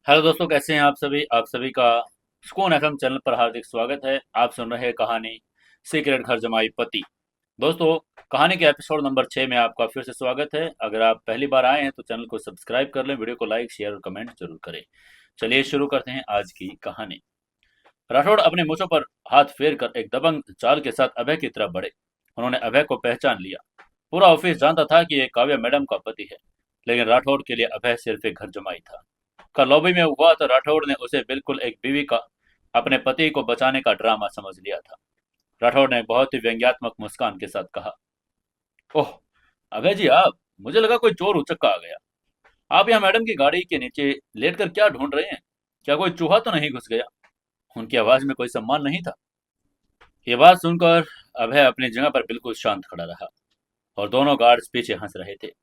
Hello दोस्तों, कैसे हैं आप सभी का सुकून एफएम चैनल पर हार्दिक स्वागत है। आप सुन रहे हैं कहानी सीक्रेट घर जमाई पति। दोस्तों, कहानी के एपिसोड नंबर 6 में आपका फिर से स्वागत है। अगर आप पहली बार आए हैं तो चैनल को सब्सक्राइब कर लें, वीडियो को लाइक शेयर और कमेंट जरूर करें। चलिए शुरू करते हैं आज की कहानी। राठौड़ अपने मूंछों पर हाथ फेर कर एक दबंग चाल के साथ अभय की तरफ बढ़े। उन्होंने अभय को पहचान लिया। पूरा ऑफिस जानता था कि ये काव्या मैडम का पति है, लेकिन राठौड़ के लिए अभय सिर्फ एक घर जमाई था। कल लॉबी में हुआ तो राठौड़ ने उसे बिल्कुल एक बीवी का अपने पति को बचाने का ड्रामा समझ लिया था। राठौड़ ने बहुत ही व्यंग्यात्मक मुस्कान के साथ कहा, ओह अभय जी, आप, मुझे लगा कोई चोर उचक्का आ गया। आप यहाँ मैडम की गाड़ी के नीचे लेटकर क्या ढूंढ रहे हैं? क्या कोई चूहा तो नहीं घुस गया? उनकी आवाज में कोई सम्मान नहीं था। ये बात सुनकर अभय अपनी जगह पर बिल्कुल शांत खड़ा रहा और दोनों गार्ड्स पीछे हंस रहे थे।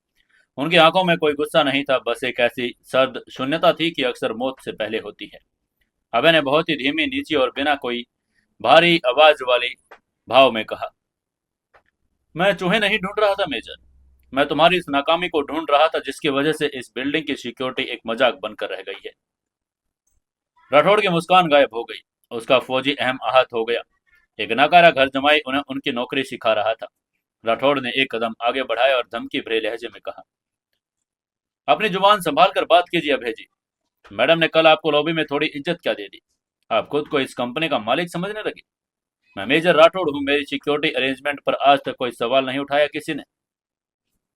उनकी आंखों में कोई गुस्सा नहीं था, बस एक ऐसी सर्द शून्यता थी कि अक्सर मौत से पहले होती है। अभय ने बहुत ही धीमी, नीची और बिना कोई भारी आवाज वाली भाव में कहा, मैं चूहे नहीं ढूंढ रहा था मेजर। मैं तुम्हारी इस नाकामी को ढूंढ रहा था जिसकी वजह से इस बिल्डिंग की सिक्योरिटी एक मजाक बनकर रह गई है। राठौड़ की मुस्कान गायब हो गई। उसका फौजी अहम आहत हो गया। एक नकारा घर जमाई उन्हें उनकी नौकरी सिखा रहा था। राठौड़ ने एक कदम आगे बढ़ाया और धमकी भरे लहजे में कहा, अपनी जुबान संभाल कर बात कीजिए अभय जी। मैडम ने कल आपको लॉबी में थोड़ी इज्जत क्या दे दी? आप खुद को इस कंपनी का मालिक समझने लगे। मैं मेजर राठौड़ हूँ, मेरी सिक्योरिटी अरेंजमेंट पर आज तक कोई सवाल नहीं उठाया किसी ने।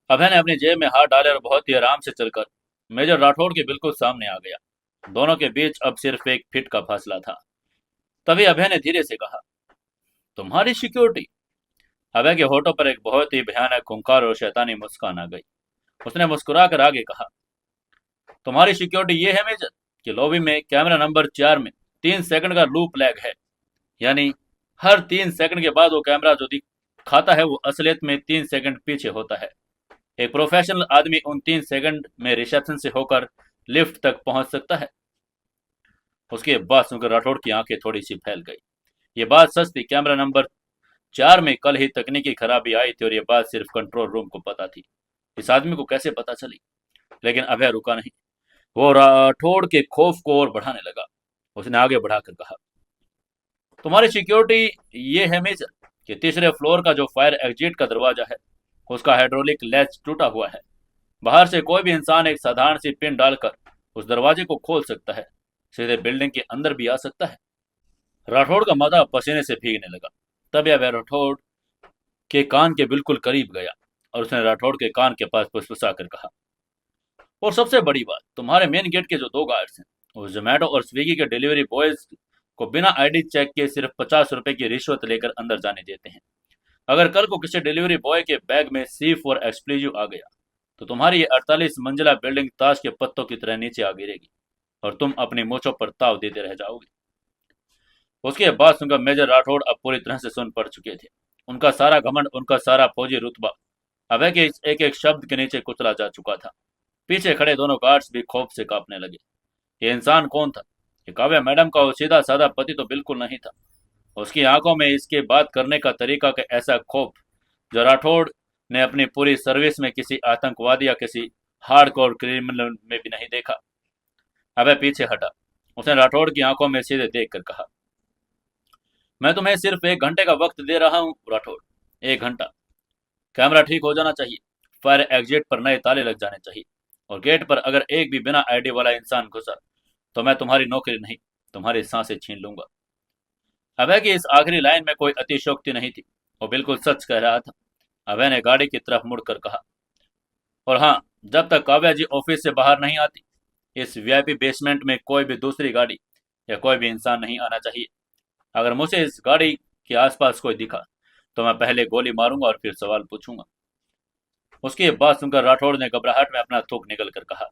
अभय ने अपनी जेब में हाथ डाले और बहुत ही आराम से चलकर मेजर राठौड़ के बिल्कुल सामने आ गया। दोनों के बीच अब सिर्फ 1 फीट का फासला था। तभी अभय ने धीरे से कहा, तुम्हारी सिक्योरिटी? अभय के होठों पर एक बहुत ही भयानक हुंकार और शैतानी मुस्कान आ गई। उसने मुस्कुराकर आगे कहा, तुम्हारी सिक्योरिटी ये है मेजर कि लॉबी में कैमरा नंबर 4 में 3 सेकंड का लूप लैग है। यानी हर 3 सेकंड के बाद वो कैमरा जो दिखाता है वो असलियत में 3 सेकंड पीछे होता है। एक प्रोफेशनल आदमी उन 3 सेकंड में रिसेप्शन से होकर लिफ्ट तक पहुंच सकता है। उसके बाद सुनकर राठौड़ की आंखें थोड़ी सी फैल गई। ये बात सच थी, कैमरा नंबर 4 में कल ही तकनीकी खराबी आई थी और ये बात सिर्फ कंट्रोल रूम को पता थी। इस आदमी को कैसे पता चली? लेकिन अभय रुका नहीं। वो राठौड़ के खौफ को और बढ़ाने लगा। उसने आगे बढ़ाकर कहा, तुम्हारी सिक्योरिटी ये है मेजर कि तीसरे फ्लोर का जो फायर एग्जिट का दरवाजा है उसका हाइड्रोलिक लैच टूटा हुआ है। बाहर से कोई भी इंसान एक साधारण सी पिन डालकर उस दरवाजे को खोल सकता है, सीधे बिल्डिंग के अंदर भी आ सकता है। राठौड़ का माथा पसीने से भीगने लगा। तब यह राठौड़ के कान के बिल्कुल करीब गया और उसने राठौड़ के कान के पास फुसफुसा कर कहा, और सबसे बड़ी बात, तुम्हारे मेन गेट के जो 2 गार्ड्स हैं वो जोमेटो और स्विगी के डिलीवरी बॉयज को बिना आईडी चेक के सिर्फ 50 रुपए की रिश्वत लेकर अंदर जाने देते हैं। अगर कल को किसी डिलीवरी बॉय के बैग में C4 एक्सप्लोजिव आ गया तो तुम्हारी ये 48 मंजिला बिल्डिंग ताश के पत्तों की तरह नीचे आ गिरेगी और तुम अपनी मूछों पर ताव देते रह जाओगे। उसके बाद सुनकर मेजर राठौड़ अब पूरी तरह से सुन पड़ चुके थे। उनका सारा घमंड, उनका सारा फौजी रुतबा अभय के इस एक एक शब्द के नीचे कुचला जा चुका था। पीछे खड़े दोनों गार्ड्स भी खौफ से कांपने लगे। ये इंसान कौन था? ये काव्या मैडम का वो सीधा साधा पति तो बिल्कुल नहीं था। उसकी आंखों में इसके बात करने का तरीका का ऐसा खौफ जो राठौड़ ने अपनी पूरी सर्विस में किसी आतंकवादी या किसी हार्डकोर क्रिमिनल में भी नहीं देखा। अबे पीछे हटा। उसने राठौड़ की आंखों में सीधे देख कर कहा, मैं तुम्हें सिर्फ 1 घंटे का वक्त दे रहा हूँ राठौड़। 1 घंटा। कैमरा ठीक हो जाना चाहिए, फायर एग्जिट पर नए ताले लग जाने चाहिए और गेट पर अगर एक भी बिना आईडी वाला इंसान घुसा तो मैं तुम्हारी नौकरी नहीं, तुम्हारी सांसें छीन लूंगा। अभय की इस आखिरी लाइन में कोई अतिशयोक्ति नहीं थी। वो बिल्कुल सच कह रहा था। अभय ने गाड़ी की तरफ मुड़कर कहा, और हाँ, जब तक काव्या जी ऑफिस से बाहर नहीं आती इस वीआईपी बेसमेंट में कोई भी दूसरी गाड़ी या कोई भी इंसान नहीं आना चाहिए। अगर मुझे इस गाड़ी के आसपास कोई दिखा तो मैं पहले गोली मारूंगा और फिर सवाल पूछूंगा। उसकी बात सुनकर राठौड़ ने घबराहट में अपना थूक निकल कर कहा,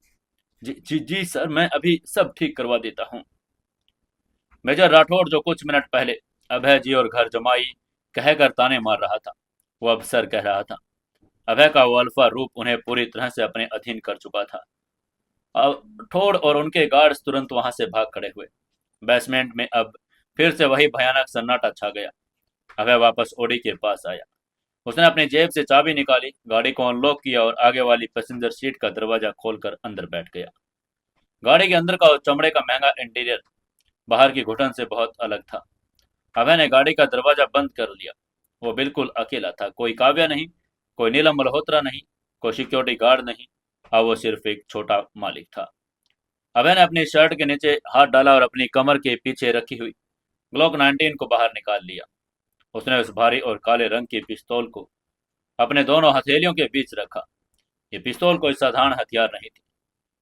जी जी जी सर, मैं अभी सब ठीक करवा देता हूँ। मेजर राठौड़ जो कुछ मिनट पहले अभय जी और घर जमाई कहकर ताने मार रहा था वो अब सर कह रहा था। अभय का वो अल्फा रूप उन्हें पूरी तरह से अपने अधीन कर चुका था। अब ठोड़ और उनके गार्ड्स तुरंत वहां से भाग खड़े हुए। बेसमेंट में अब फिर से वही भयानक सन्नाटा छा गया। अभय वापस ओडी के पास आया। उसने अपनी जेब से चाबी निकाली, गाड़ी को अनलॉक किया और आगे वाली पैसेंजर सीट का दरवाजा खोलकर अंदर बैठ गया। गाड़ी के अंदर का चमड़े का महंगा इंटीरियर बाहर की घुटन से बहुत अलग था। अभय ने गाड़ी का दरवाजा बंद कर लिया। वो बिल्कुल अकेला था, कोई काव्या नहीं, कोई नीलम मल्होत्रा नहीं, कोई सिक्योरिटी गार्ड नहीं। अब वो सिर्फ एक छोटा मालिक था। अभय ने अपनी शर्ट के नीचे हाथ डाला और अपनी कमर के पीछे रखी हुई ग्लॉक 19 को बाहर निकाल लिया। उसने उस भारी और काले रंग की पिस्तौल को अपने दोनों हथेलियों के बीच रखा। ये पिस्तौल कोई साधारण हथियार नहीं थी।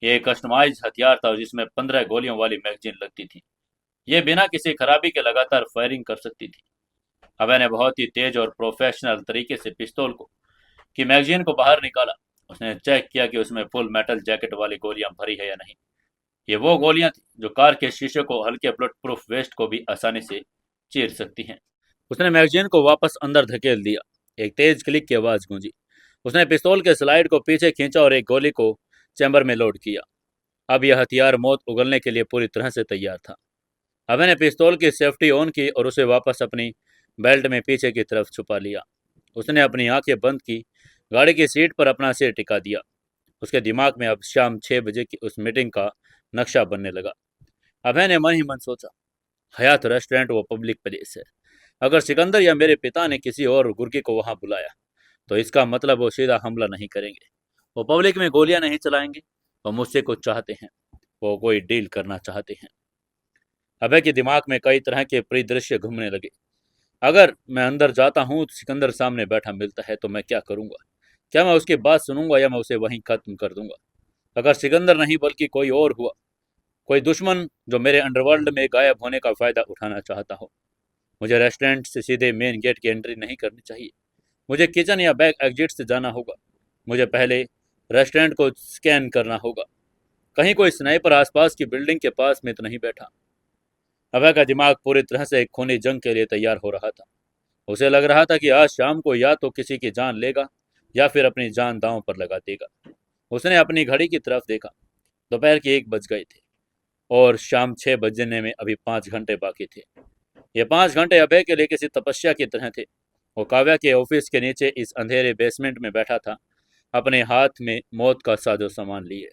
ये एक कस्टमाइज्ड हथियार था जिसमें 15 गोलियों वाली मैगजीन लगती थी। ये बिना किसी खराबी के लगातार फायरिंग कर सकती थी। अभय ने बहुत ही तेज और प्रोफेशनल तरीके से पिस्तौल को की मैगजीन को बाहर निकाला। उसने चेक किया कि उसमें फुल मेटल जैकेट वाली गोलियां भरी है या नहीं। ये वो गोलियां थी जो कार के शीशे को हल्के बुलेट प्रूफ वेस्ट को भी आसानी से चीर सकती हैं। उसने मैगजीन को वापस अंदर धकेल दिया। एक तेज क्लिक की आवाज गूंजी। उसने पिस्तौल के स्लाइड को पीछे खींचा और एक गोली को चैम्बर में लोड किया। अब यह हथियार मौत उगलने के लिए पूरी तरह से तैयार था। अभय ने पिस्तौल की सेफ्टी ऑन की और उसे वापस अपनी बेल्ट में पीछे की तरफ छुपा लिया। उसने अपनी आंखें बंद की, गाड़ी की सीट पर अपना सिर टिका दिया। उसके दिमाग में अब शाम 6 बजे की उस मीटिंग का नक्शा बनने लगा। अभय ने मन ही मन सोचा, हयात रेस्टोरेंट वो पब्लिक प्लेस है। अगर सिकंदर या मेरे पिता ने किसी और गुर्गे को वहां बुलाया तो इसका मतलब वो सीधा हमला नहीं करेंगे। वो पब्लिक में गोलियां नहीं चलाएंगे। वो मुझसे कुछ चाहते हैं। वो कोई डील करना चाहते हैं। अभय के दिमाग में कई तरह के परिदृश्य घूमने लगे। अगर मैं अंदर जाता हूँ तो सिकंदर सामने बैठा मिलता है तो मैं क्या करूंगा? क्या मैं उसकी बात सुनूंगा या मैं उसे वहीं खत्म कर दूंगा? अगर सिकंदर नहीं बल्कि कोई और हुआ, कोई दुश्मन जो मेरे अंडरवर्ल्ड में गायब होने का फायदा उठाना चाहता हो। मुझे रेस्टोरेंट से सीधे मेन गेट की एंट्री नहीं करनी चाहिए। मुझे किचन या बैक एग्जिट से जाना होगा। मुझे पहले रेस्टोरेंट को स्कैन करना होगा। कहीं कोई स्नाइपर आसपास की बिल्डिंग के पास में तो नहीं बैठा। अभय का दिमाग पूरी तरह से एक खूनी जंग के लिए तैयार हो रहा था। उसे लग रहा था कि आज शाम को या तो किसी की जान लेगा या फिर अपनी जान दांव पर लगा देगा। उसने अपनी घड़ी की तरफ देखा। दोपहर के 1 बज गए थे और शाम 6 बजने में अभी 5 घंटे बाकी थे। ये 5 घंटे अभय के लिए किसी तपस्या की तरह थे। वो काव्या के ऑफिस के नीचे इस अंधेरे बेसमेंट में बैठा था, अपने हाथ में मौत का साजो सामान लिए।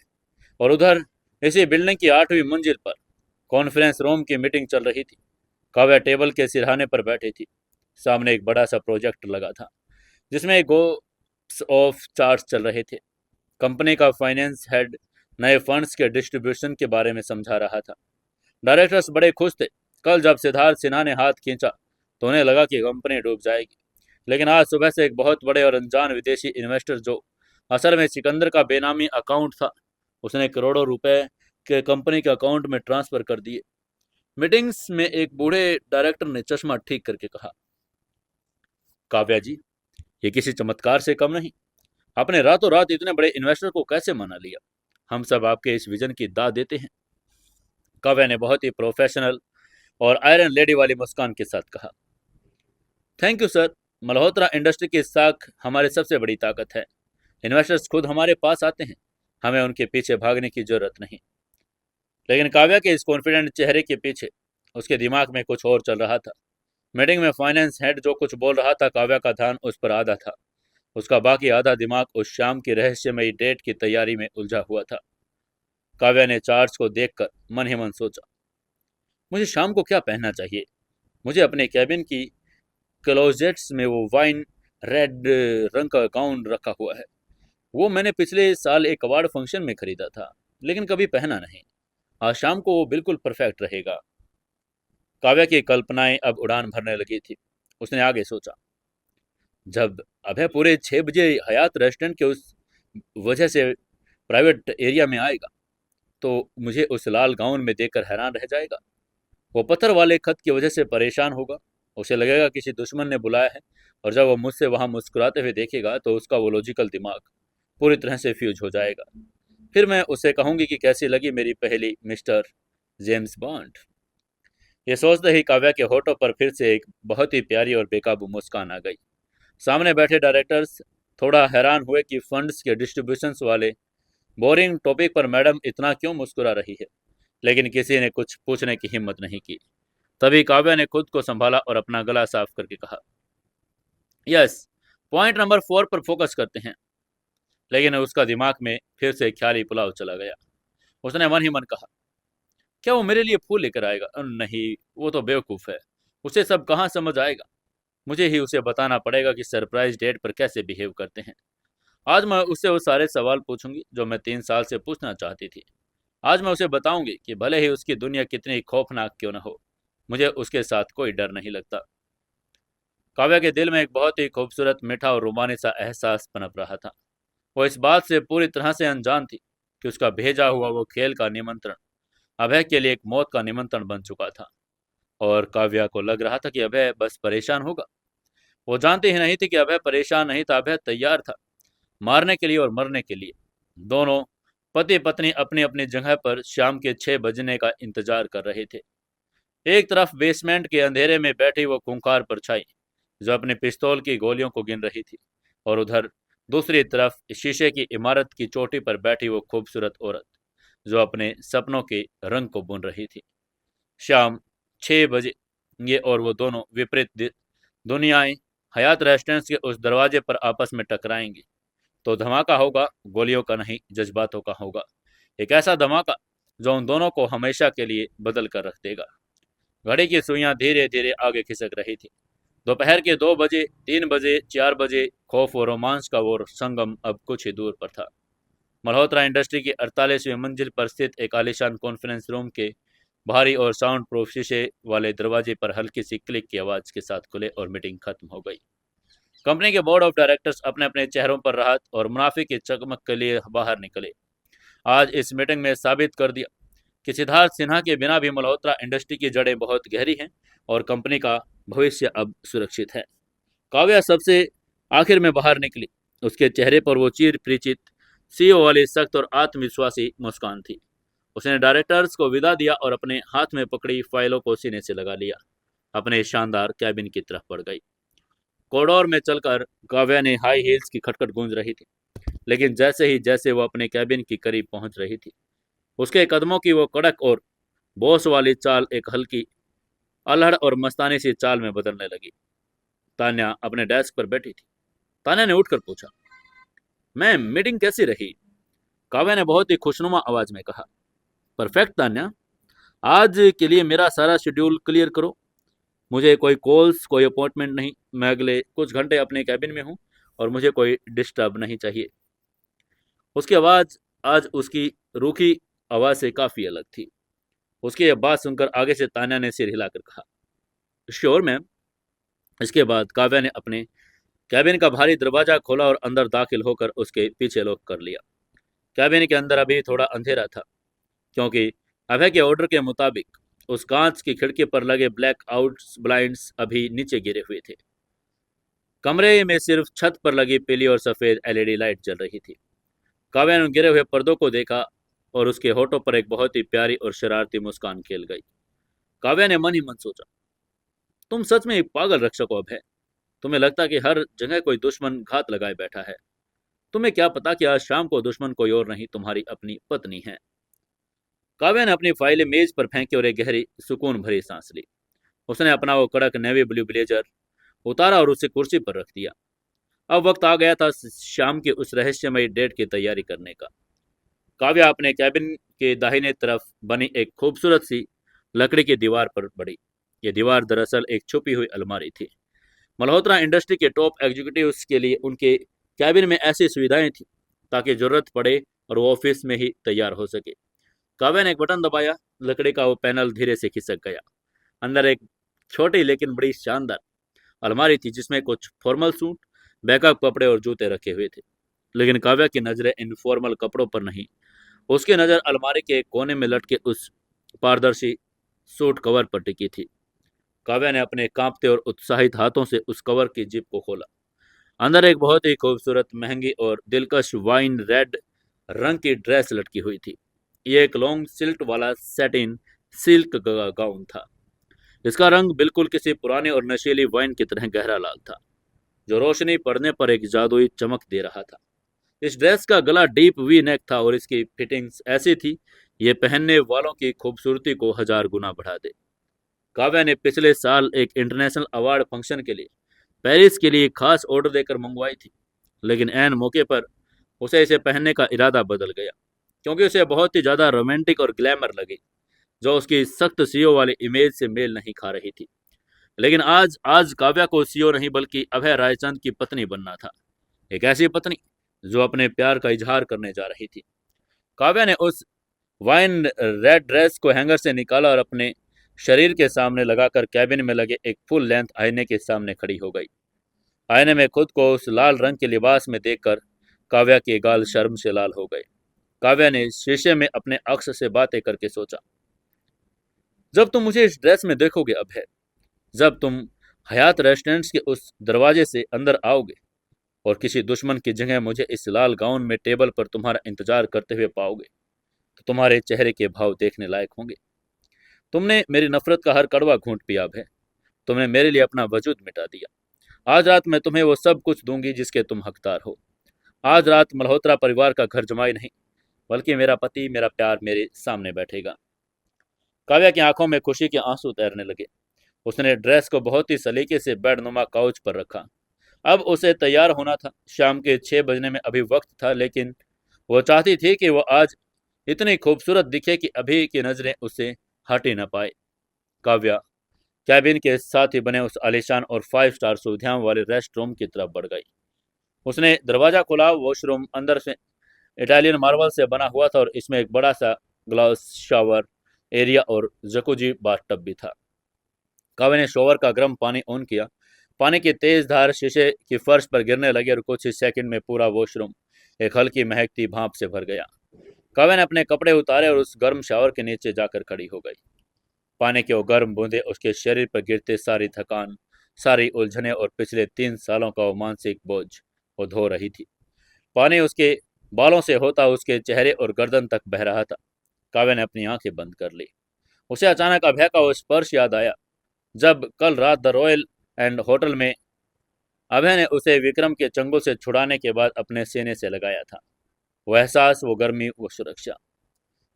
और उधर इसी बिल्डिंग की 8वीं मंजिल पर कॉन्फ्रेंस रूम की मीटिंग चल रही थी। काव्या टेबल के सिरहाने पर बैठी थी। सामने एक बड़ा सा प्रोजेक्ट लगा था जिसमें गोप्स ऑफ चार्ट्स चल रहे थे। कंपनी का फाइनेंस हेड नए फंड्स के डिस्ट्रीब्यूशन के बारे में समझा रहा था। डायरेक्टर्स बड़े खुश थे। कल जब सिद्धार्थ सिन्हा ने हाथ खींचा तो उन्हें लगा कि कंपनी डूब जाएगी। लेकिन आज सुबह से एक बहुत बड़े और अनजान विदेशी इन्वेस्टर, जो असल में सिकंदर का बेनामी अकाउंट था, उसने करोड़ों रुपए के कंपनी के अकाउंट में ट्रांसफर कर दिए। मीटिंग्स में एक बूढ़े डायरेक्टर ने चश्मा ठीक करके कहा, काव्या जी, ये किसी चमत्कार से कम नहीं। आपने रातों रात इतने बड़े इन्वेस्टर को कैसे मना लिया? हम सब आपके इस विजन की दाद देते हैं। काव्या ने बहुत ही प्रोफेशनल और आयरन लेडी वाली मुस्कान के साथ कहा, thank you sir. Malhotra industry की साख हमारी सबसे बड़ी ताकत है। इन्वेस्टर्स खुद हमारे पास आते हैं। हमें उनके पीछे भागने की जरूरत नहीं। लेकिन काव्या के इस कॉन्फिडेंट चेहरे के पीछे उसके दिमाग में कुछ और चल रहा था। मीटिंग में फाइनेंस हेड जो कुछ बोल रहा था, काव्या का ध्यान उस पर आधा था। उसका बाकी आधा दिमाग उस शाम की रहस्यमयी डेट की तैयारी में उलझा हुआ था। काव्या ने चार्ट्स को देखकर मन ही मन सोचा, मुझे शाम को क्या पहनना चाहिए? मुझे अपने कैबिन की क्लोजेट्स में वो वाइन रेड रंग का गाउन रखा हुआ है। वो मैंने पिछले साल एक अवार्ड फंक्शन में खरीदा था, लेकिन कभी पहना नहीं। आज शाम को वो बिल्कुल परफेक्ट रहेगा। काव्या की कल्पनाएं अब उड़ान भरने लगी थी। उसने आगे सोचा, जब अभय पूरे 6 बजे हयात रेस्टोरेंट के उस वजह से प्राइवेट एरिया में आएगा तो मुझे उस लाल गाउन में देखकर हैरान रह जाएगा। वो पत्थर वाले खत की वजह से परेशान होगा। उसे लगेगा किसी दुश्मन ने बुलाया है। और जब वो मुझसे वहां मुस्कुराते हुए देखेगा तो उसका वो लॉजिकल दिमाग पूरी तरह से फ्यूज हो जाएगा। फिर मैं उसे कहूंगी कि कैसी लगी मेरी पहली मिस्टर जेम्स बॉन्ड। ये सोचते ही काव्या के होठों पर फिर से एक बहुत ही प्यारी और बेकाबू मुस्कान आ गई। सामने बैठे डायरेक्टर्स थोड़ा हैरान हुए कि फंड्स के डिस्ट्रीब्यूशंस वाले बोरिंग टॉपिक पर मैडम इतना क्यों मुस्कुरा रही है, लेकिन किसी ने कुछ पूछने की हिम्मत नहीं की। तभी काव्या ने खुद को संभाला और अपना गला साफ करके कहा, यस, पॉइंट नंबर 4 पर फोकस करते हैं। लेकिन उसका दिमाग में फिर से ख्याली पुलाव चला गया। उसने मन ही मन कहा, क्या वो मेरे लिए फूल लेकर आएगा? नहीं, वो तो बेवकूफ़ है। उसे सब कहाँ समझ आएगा। मुझे ही उसे बताना पड़ेगा कि सरप्राइज डेट पर कैसे बिहेव करते हैं। आज मैं उससे वो सारे सवाल पूछूंगी जो मैं 3 साल से पूछना चाहती थी। आज मैं उसे बताऊंगी कि भले ही उसकी दुनिया कितनी खौफनाक क्यों न हो, मुझे उसके साथ कोई डर नहीं लगता। काव्या के दिल में एक बहुत ही खूबसूरत, मीठा और रोमानी सा एहसास पनप रहा था। वो इस बात से पूरी तरह से अनजान थी कि उसका भेजा हुआ वो खेल का निमंत्रण अभय के लिए एक मौत का निमंत्रण बन चुका था। और काव्या को लग रहा था कि अभय बस परेशान होगा। वो जानती ही नहीं थी कि अभय परेशान नहीं था, अभय तैयार था, मारने के लिए और मरने के लिए। दोनों पति पत्नी अपनी अपनी जगह पर शाम के 6 बजने का इंतजार कर रहे थे। एक तरफ बेसमेंट के अंधेरे में बैठी वो खूंखार परछाई जो अपने पिस्तौल की गोलियों को गिन रही थी, और उधर दूसरी तरफ शीशे की इमारत की चोटी पर बैठी वो खूबसूरत औरत जो अपने सपनों के रंग को बुन रही थी। शाम 6 बजे ये और वो दोनों विपरीत दुनियाएं हयात रेस्टोरेंट के उस दरवाजे पर आपस में टकराएंगी तो धमाका होगा, गोलियों का नहीं, जज्बातों का होगा। एक ऐसा धमाका जो उन दोनों को हमेशा के लिए बदल कर रख देगा। घड़ी की सुइयां धीरे धीरे आगे खिसक रही थी। दोपहर के 2 बजे, 3 बजे, 4 बजे, खौफ और रोमांस का वो संगम अब कुछ ही दूर पर था। मल्होत्रा इंडस्ट्री की 48वीं मंजिल पर स्थित एक आलीशान कॉन्फ्रेंस रूम के भारी और साउंड प्रूफ शीशे वाले दरवाजे पर हल्की सी क्लिक की आवाज के साथ खुले और मीटिंग खत्म हो गई। कंपनी के बोर्ड ऑफ डायरेक्टर्स अपने अपने चेहरों पर राहत और मुनाफे की चकमक के लिए बाहर निकले। आज इस मीटिंग में साबित कर दिया कि सिद्धार्थ सिन्हा के बिना भी मल्होत्रा इंडस्ट्री की जड़ें बहुत गहरी हैं और कंपनी का भविष्य अब सुरक्षित है। काव्या सबसे आखिर में बाहर निकली। उसके चेहरे पर वो चिर परिचित सीईओ वाली सख्त और आत्मविश्वासी मुस्कान थी। उसने डायरेक्टर्स को विदा दिया और अपने हाथ में पकड़ी फाइलों को सीने से लगा लिया। अपने शानदार कैबिन की तरफ बढ़ गई। कॉरिडोर में चलकर काव्या ने हाई हील्स की खटखट गूंज रही थी, लेकिन जैसे वो अपने कैबिन के करीब पहुंच रही थी, उसके कदमों की वो कड़क और बॉस वाली चाल एक हल्की अल्हड़ और मस्तानी सी चाल में बदलने लगी। तान्या अपने डेस्क पर बैठी थी। तान्या ने उठकर पूछा, मैम मीटिंग कैसी रही? काव्या ने बहुत ही खुशनुमा आवाज में कहा, परफेक्ट तान्या, आज के लिए मेरा सारा शेड्यूल क्लियर करो। मुझे कोई कॉल्स, कोई अपॉइंटमेंट नहीं। मैं अगले कुछ घंटे अपने कैबिन में हूँ और मुझे कोई डिस्टर्ब नहीं चाहिए। उसकी आवाज़ आज उसकी रूखी आवाज़ से काफ़ी अलग थी। उसकी यह बात सुनकर आगे से तान्या ने सिर हिलाकर कहा, श्योर मैम। इसके बाद काव्या ने अपने कैबिन का भारी दरवाजा खोला और अंदर दाखिल होकर उसके पीछे लॉक कर लिया। कैबिन के अंदर अभी थोड़ा अंधेरा था, क्योंकि अभय के ऑर्डर के मुताबिक उस कांच की खिड़की पर लगे ब्लैक आउट ब्लाइंड्स अभी नीचे गिरे हुए थे। कमरे में सिर्फ छत पर लगी पीली और सफेद एलईडी लाइट जल रही थी। काव्या ने गिरे हुए पर्दों को देखा और उसके होठों पर एक बहुत ही प्यारी और शरारती मुस्कान खेल गई। काव्या ने मन ही मन सोचा, तुम सच में एक पागल रक्षक हो अभय। तुम्हें लगता कि हर जगह कोई दुश्मन घात लगाए बैठा है। तुम्हें क्या पता कि आज शाम को दुश्मन कोई और नहीं, तुम्हारी अपनी पत्नी है। काव्या ने अपनी फाइलें मेज पर फेंकी और एक गहरी सुकून भरी सांस ली। उसने अपना वो कड़क नेवी ब्लू ब्लेजर उतारा और उसे कुर्सी पर रख दिया। अब वक्त आ गया था शाम की उस रहस्यमयी डेट की तैयारी करने का। काव्या अपने कैबिन के दाहिने तरफ बनी एक खूबसूरत सी लकड़ी की दीवार पर बढ़ी। ये दीवार दरअसल एक छुपी हुई अलमारी थी। मल्होत्रा इंडस्ट्री के टॉप एग्जीक्यूटिव्स के लिए उनके कैबिन में ऐसी सुविधाएं थी ताकि जरूरत पड़े और वो ऑफिस में ही तैयार हो सके। काव्या ने एक बटन दबाया, लकड़ी का वो पैनल धीरे से खिसक गया। अंदर एक छोटी लेकिन बड़ी शानदार अलमारी थी जिसमें कुछ फॉर्मल सूट, बैकअप कपड़े और जूते रखे हुए थे। लेकिन काव्या की नजरें इन फॉर्मल कपड़ों पर नहीं, उसकी नज़र अलमारी के कोने में लटके उस पारदर्शी सूट कवर पर टिकी थी। काव्या ने अपने कांपते और उत्साहित हाथों से उस कवर की जिप को खोला। अंदर एक बहुत ही खूबसूरत, महंगी और दिलकश वाइन रेड रंग की ड्रेस लटकी हुई थी। ये एक लॉन्ग सिल्क वाला सैटिन सिल्क गाउन था। इसका रंग बिल्कुल किसी पुरानी और नशीली वाइन की तरह गहरा लाल था, जो रोशनी पड़ने पर एक जादुई चमक दे रहा था। इस ड्रेस का गला डीप वी नेक था और इसकी फिटिंग्स ऐसी थी ये पहनने वालों की खूबसूरती को 1000 गुना बढ़ा दे। काव्या ने पिछले साल एक इंटरनेशनल अवार्ड फंक्शन के लिए पेरिस के लिए खास ऑर्डर देकर मंगवाई थी, लेकिन ऐन मौके पर उसे इसे पहनने का इरादा बदल गया, क्योंकि उसे बहुत ही ज़्यादा रोमांटिक और ग्लैमर लगी, जो उसकी सख्त सीओ वाली इमेज से मेल नहीं खा रही थी। लेकिन आज आज काव्या को सीओ नहीं बल्कि अभय रायचंद की पत्नी बनना था। एक ऐसी पत्नी जो अपने प्यार का इजहार करने जा रही थी। काव्या ने उस वाइन रेड ड्रेस को हैंगर से निकाला और अपने शरीर के सामने लगाकर कैबिन में लगे एक फुल लेंथ आईने के सामने खड़ी हो गई। आईने में खुद को उस लाल रंग के लिबास में देखकर काव्या के गाल शर्म से लाल हो गए। काव्या ने शीशे में अपने अक्स से बातें करके सोचा, जब तुम मुझे इस ड्रेस में देखोगे अभय, जब तुम हयात रेस्टोरेंट्स के उस दरवाजे से अंदर आओगे और किसी दुश्मन की जगह मुझे इस लाल गाउन में टेबल पर तुम्हारा इंतजार करते हुए पाओगे, तो तुम्हारे चेहरे के भाव देखने लायक होंगे। तुमने मेरी नफरत का हर कड़वा घूंट पिया अभय। तुमने मेरे लिए अपना वजूद मिटा दिया। आज रात मैं तुम्हें वो सब कुछ दूंगी जिसके तुम हकदार हो। आज रात मल्होत्रा परिवार का घर जमाई नहीं, बल्कि मेरा पति, मेरा प्यार मेरे सामने बैठेगा। काव्या की आंखों में खुशी के आंसू तैरने लगे। उसने ड्रेस को बहुत ही सलीके से बेडनुमा काउच पर रखा। अब उसे तैयार होना था। शाम के 6 बजने में अभी वक्त था, लेकिन वो चाहती थी कि वो आज इतनी खूबसूरत दिखे कि अभी की नजरें उसे हट ही न पाए। काव्या कैबिन के साथ ही बने उस आलीशान और 5 स्टार सुविधाओं वाले रेस्ट रूम की तरफ बढ़ गई। उसने दरवाजा खोला। वॉशरूम अंदर से इटालियन मार्बल से बना हुआ था और इसमें एक बड़ा सा ग्लास शावर एरिया और जकूजी बाथटब भी था। काव्या ने शॉवर का गर्म पानी ऑन किया। पानी की तेज धार शीशे की फर्श पर गिरने लगी और कुछ ही सेकंड में पूरा वॉशरूम एक हल्की महकती भाप से भर गया। काव्या ने अपने कपड़े उतारे और उस गर्म शावर के नीचे जाकर खड़ी हो गई। पानी के वो गर्म बूंदे उसके शरीर पर गिरते सारी थकान, सारी उलझने और पिछले 3 सालों का वो मानसिक बोझ वो धो रही थी। पानी उसके बालों से होता उसके चेहरे और गर्दन तक बह रहा था। काव्या ने अपनी आंखें बंद कर ली। उसे अचानक अभय का वो स्पर्श याद आया, जब कल रात द रॉयल एंड होटल में अभय ने उसे विक्रम के चंगुल से छुड़ाने के बाद अपने सीने से लगाया था। वो एहसास, वो गर्मी, वो सुरक्षा।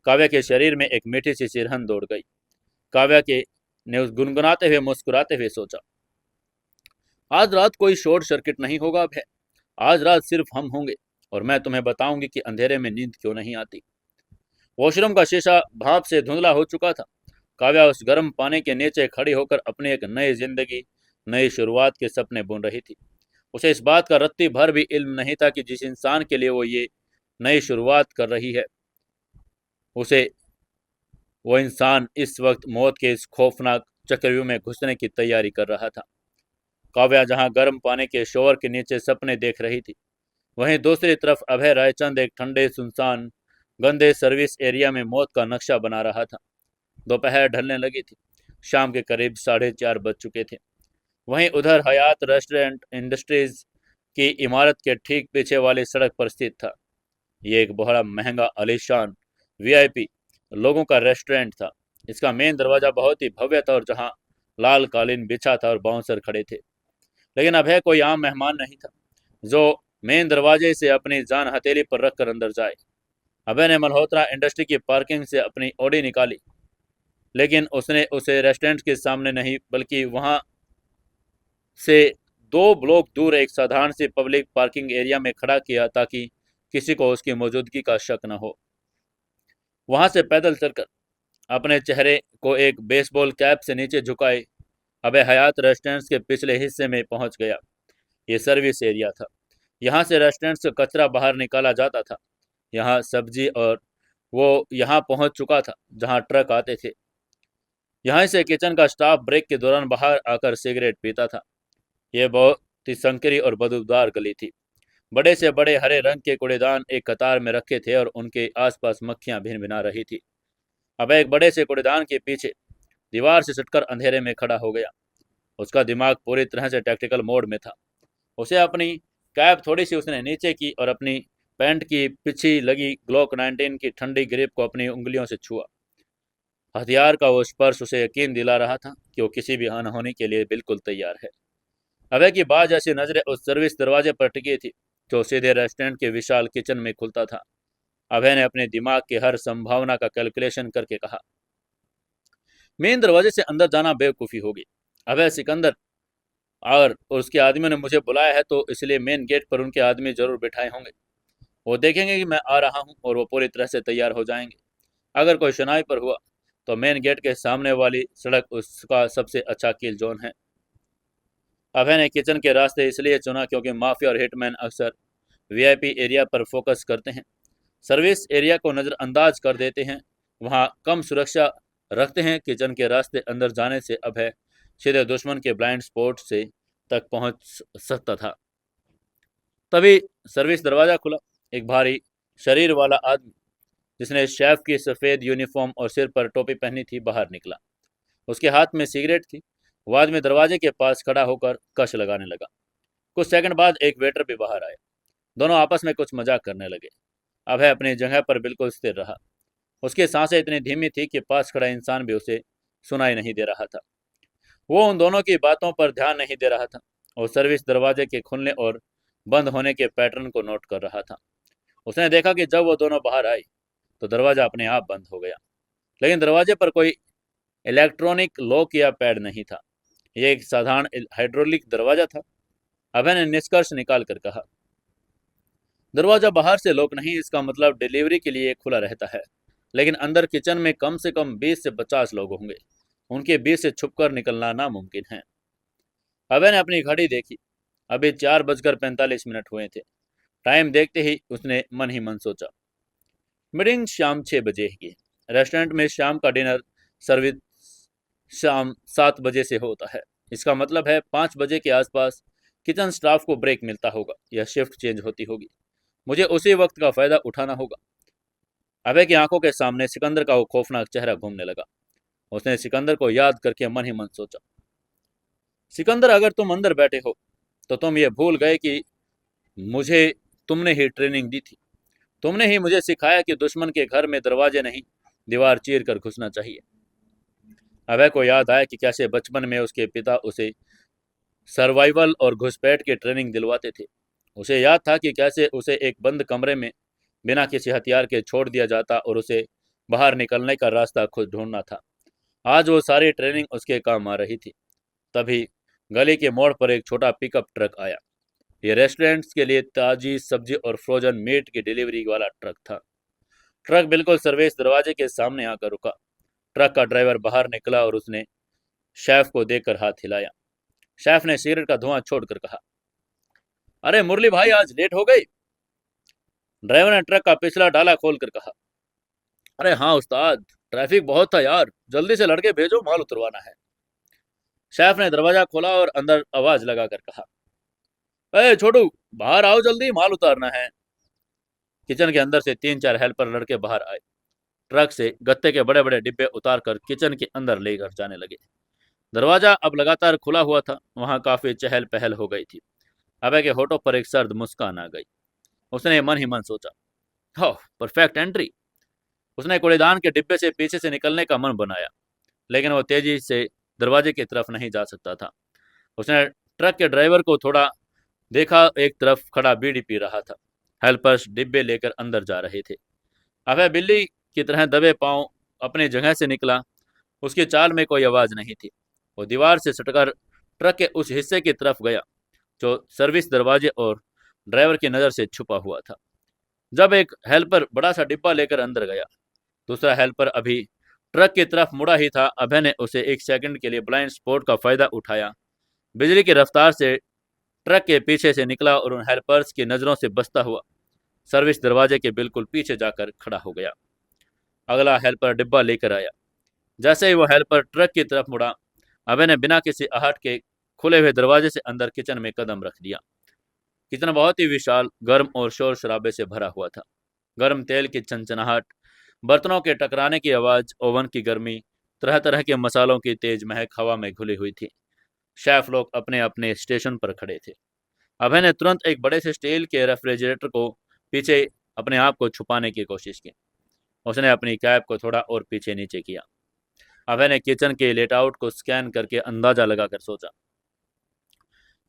काव्या के शरीर में एक मीठी सी सिरहन दौड़ गई। काव्या के ने उस गुनगुनाते हुए मुस्कुराते हुए सोचा, आज रात कोई शॉर्ट सर्किट नहीं होगा अभय। आज रात सिर्फ हम होंगे और मैं तुम्हें बताऊंगी कि अंधेरे में नींद क्यों नहीं आती। वॉशरूम का शीशा भाप से धुंधला हो चुका था। काव्या उस गर्म पानी के नीचे खड़ी होकर अपनी एक नई जिंदगी, नई शुरुआत के सपने बुन रही थी। उसे इस बात का रत्ती भर भी इल्म नहीं था कि जिस इंसान के लिए वो ये नई शुरुआत कर रही है, उसे वो इंसान इस वक्त मौत के इस खौफनाक चक्रव्यूह में घुसने की तैयारी कर रहा था। काव्या जहां गर्म पानी के शोर के नीचे सपने देख रही थी, वहीं दूसरी तरफ अभय रायचंद एक ठंडे, सुनसान, गंदे सर्विस एरिया में मौत का नक्शा बना रहा था। दोपहर ढलने लगी थी। शाम के करीब 4:30 बज चुके थे। वहीं उधर हयात रेस्टोरेंट इंडस्ट्रीज की इमारत के ठीक पीछे वाली सड़क पर स्थित था। ये एक बड़ा महंगा आलीशान वीआईपी लोगों का रेस्टोरेंट था। इसका मेन दरवाजा बहुत ही भव्य था और जहां लाल कालीन बिछा था और बाउंसर खड़े थे। लेकिन अभय कोई आम मेहमान नहीं था जो मेन दरवाजे से अपनी जान हथेली पर रखकर अंदर जाए। अभय ने मल्होत्रा इंडस्ट्री की पार्किंग से अपनी ऑडी निकाली, लेकिन उसने उसे रेस्टोरेंट के सामने नहीं बल्कि वहां से 2 ब्लॉक दूर एक साधारण सी पब्लिक पार्किंग एरिया में खड़ा किया ताकि किसी को उसकी मौजूदगी का शक न हो। वहां से पैदल चलकर अपने चेहरे को एक बेसबॉल कैप से नीचे झुकाए अबे हयात रेस्टोरेंट्स के पिछले हिस्से में पहुंच गया। ये सर्विस एरिया था। यहाँ से रेस्टोरेंट्स का कचरा बाहर निकाला जाता था। यहाँ सब्जी और वो यहाँ पहुंच चुका था जहाँ ट्रक आते थे। यहाँ से किचन का स्टाफ ब्रेक के दौरान बाहर आकर सिगरेट पीता था। यह बहुत ही संकरी और बदबूदार गली थी। बड़े से बड़े हरे रंग के कूड़ेदान एक कतार में रखे थे और उनके आसपास मक्खियां भिन-भिना रही थी। अब एक बड़े से कूड़ेदान के पीछे दीवार से सटकर अंधेरे में खड़ा हो गया। उसका दिमाग पूरी तरह से टैक्टिकल मोड में था। उसे अपनी कैप थोड़ी सी उसने नीचे की और अपनी पैंट की पीछे लगी ग्लॉक 19 की ठंडी ग्रिप को अपनी उंगलियों से छुआ। हथियार का वो स्पर्श उसे यकीन दिला रहा था कि वो किसी भी अनहोनी के लिए बिल्कुल तैयार है। अभय की बाज ऐसी नजरें उस सर्विस दरवाजे पर टिकी थी जो सीधे रेस्टोरेंट के विशाल किचन में खुलता था। अभय ने अपने दिमाग की हर संभावना का कैलकुलेशन करके कहा, मेन दरवाजे से अंदर जाना बेवकूफ़ी होगी। अभय सिकंदर और उसके आदमियों ने मुझे बुलाया है तो इसलिए मेन गेट पर उनके आदमी जरूर बिठाए होंगे। वो देखेंगे कि मैं आ रहा हूँ और वो पूरी तरह से तैयार हो जाएंगे। अगर कोई शनाई पर हुआ तो मेन गेट के सामने वाली सड़क उसका सबसे अच्छा किल जोन है। अभय ने किचन के रास्ते इसलिए चुना क्योंकि माफिया और हिटमैन अक्सर वीआईपी एरिया पर फोकस करते हैं, सर्विस एरिया को नज़रअंदाज कर देते हैं, वहाँ कम सुरक्षा रखते हैं। किचन के रास्ते अंदर जाने से अभय सीधे दुश्मन के ब्लाइंड स्पॉट से तक पहुंच सकता था। तभी सर्विस दरवाज़ा खुला। एक भारी शरीर वाला आदमी जिसने शेफ की सफ़ेद यूनिफॉर्म और सिर पर टोपी पहनी थी बाहर निकला। उसके हाथ में सिगरेट थी। वो आदमी दरवाजे के पास खड़ा होकर कश लगाने लगा। कुछ सेकंड बाद एक वेटर भी बाहर आया। दोनों आपस में कुछ मजाक करने लगे। अभय अपनी जगह पर बिल्कुल स्थिर रहा। उसकी सांसें इतनी धीमी थी कि पास खड़ा इंसान भी उसे सुनाई नहीं दे रहा था। वो उन दोनों की बातों पर ध्यान नहीं दे रहा था और सर्विस दरवाजे के खुलने और बंद होने के पैटर्न को नोट कर रहा था। उसने देखा कि जब वो दोनों बाहर आए तो दरवाजा अपने आप बंद हो गया, लेकिन दरवाजे पर कोई इलेक्ट्रॉनिक लॉक या पैड नहीं था। यह एक साधारण हाइड्रोलिक दरवाजा था। अभय ने निष्कर्ष निकाल कर कहा, दरवाजा बाहर से लॉक नहीं, इसका मतलब डिलीवरी के लिए खुला रहता है। लेकिन अंदर किचन में कम से कम 20 से 50 लोग होंगे। उनके बीच से छुपकर निकलना नामुमकिन है। अभय ने अपनी घड़ी देखी। अभी 4:45 हुए थे। टाइम देखते ही उसने मन ही मन सोचा, मीटिंग शाम 6 बजे की। रेस्टोरेंट में शाम का डिनर सर्विस शाम 7 बजे से होता है। इसका मतलब है 5 बजे के आसपास किचन स्टाफ को ब्रेक मिलता होगा या शिफ्ट चेंज होती होगी। मुझे उसी वक्त का फायदा उठाना होगा। अभय की आंखों के सामने सिकंदर का वो खौफनाक चेहरा घूमने लगा। उसने सिकंदर को याद करके मन ही मन सोचा, सिकंदर, अगर तुम अंदर बैठे हो तो तुम ये भूल गए कि मुझे तुमने ही ट्रेनिंग दी थी। तुमने ही मुझे सिखाया कि दुश्मन के घर में दरवाजे नहीं, दीवार चीर कर घुसना चाहिए। अभय को याद आया कि कैसे बचपन में उसके पिता उसे सर्वाइवल और घुसपैठ की ट्रेनिंग दिलवाते थे। उसे याद था कि कैसे उसे एक बंद कमरे में बिना किसी हथियार के छोड़ दिया जाता और उसे बाहर निकलने का रास्ता खुद ढूंढना था। आज वो सारी ट्रेनिंग उसके काम आ रही थी। तभी गली के मोड़ पर एक छोटा पिकअप ट्रक आया। ये रेस्टोरेंट्स के लिए ताजी सब्जी और फ्रोजन मीट की डिलीवरी वाला ट्रक था। ट्रक बिल्कुल सर्विस दरवाजे के सामने आकर रुका। ट्रक का ड्राइवर बाहर निकला और उसने शेफ को देखकर हाथ हिलाया। शेफ ने सिगरेट का धुआं छोड़कर कहा, अरे मुरली भाई, आज लेट हो गई। ड्राइवर ने ट्रक का पिछला डाला खोलकर कहा, अरे हाँ उस्ताद, ट्रैफिक बहुत था यार, जल्दी से लड़के भेजो, माल उतरवाना है। शेफ ने दरवाजा खोला और अंदर आवाज लगाकर कहा, अरे छोटू, बाहर आओ जल्दी, माल उतारना है। किचन के अंदर से 3-4 हेल्पर लड़के बाहर आए। ट्रक से गत्ते के बड़े बड़े डिब्बे उतार कर किचन के अंदर लेकर जाने लगे। दरवाजा अब लगातार खुला हुआ था। वहां काफी चहल पहल हो गई थी। अबे के होठों पर एक सर्द मुस्कान आ गई। उसने मन ही मन सोचा, हो परफेक्ट एंट्री। उसने कूड़ेदान के डिब्बे से पीछे से निकलने का मन बनाया, लेकिन वो तेजी से दरवाजे की तरफ नहीं जा सकता था। उसने ट्रक के ड्राइवर को थोड़ा देखा, एक तरफ खड़ा बीड़ी पी रहा था। हेल्पर्स डिब्बे लेकर अंदर जा रहे थे। अभय बिल्ली की तरह दबे पांव अपनी जगह से निकला। उसकी चाल में कोई आवाज नहीं थी। वो दीवार से सटकर ट्रक के उस हिस्से की तरफ गया जो सर्विस दरवाजे और ड्राइवर की नज़र से छुपा हुआ था। जब एक हेल्पर बड़ा सा डिब्बा लेकर अंदर गया, दूसरा हेल्पर अभी ट्रक की तरफ मुड़ा ही था। अभय ने उसे एक सेकंड के लिए ब्लाइंड स्पॉट का फायदा उठाया। बिजली की रफ्तार से ट्रक के पीछे से निकला और उन हेल्पर्स की नज़रों से बचता हुआ सर्विस दरवाजे के बिल्कुल पीछे जाकर खड़ा हो गया। अगला हेल्पर डिब्बा लेकर आया। जैसे ही वो हेल्पर ट्रक की तरफ मुड़ा, अभय ने बिना किसी आहट के खुले हुए दरवाजे से अंदर किचन में कदम रख दिया। किचन बहुत ही विशाल, गर्म और शोर शराबे से भरा हुआ था। गर्म तेल की चनचनाहट, बर्तनों के टकराने की आवाज, ओवन की गर्मी, तरह तरह के मसालों की तेज महक हवा में घुली हुई थी। शेफ लोग अपने अपने स्टेशन पर खड़े थे। अभय ने तुरंत एक बड़े से स्टील के रेफ्रिजरेटर को पीछे अपने आप को छुपाने की कोशिश की। उसने अपनी कैप को थोड़ा और पीछे नीचे किया। अभय ने किचन के लेटआउट को स्कैन करके अंदाजा लगाकर सोचा,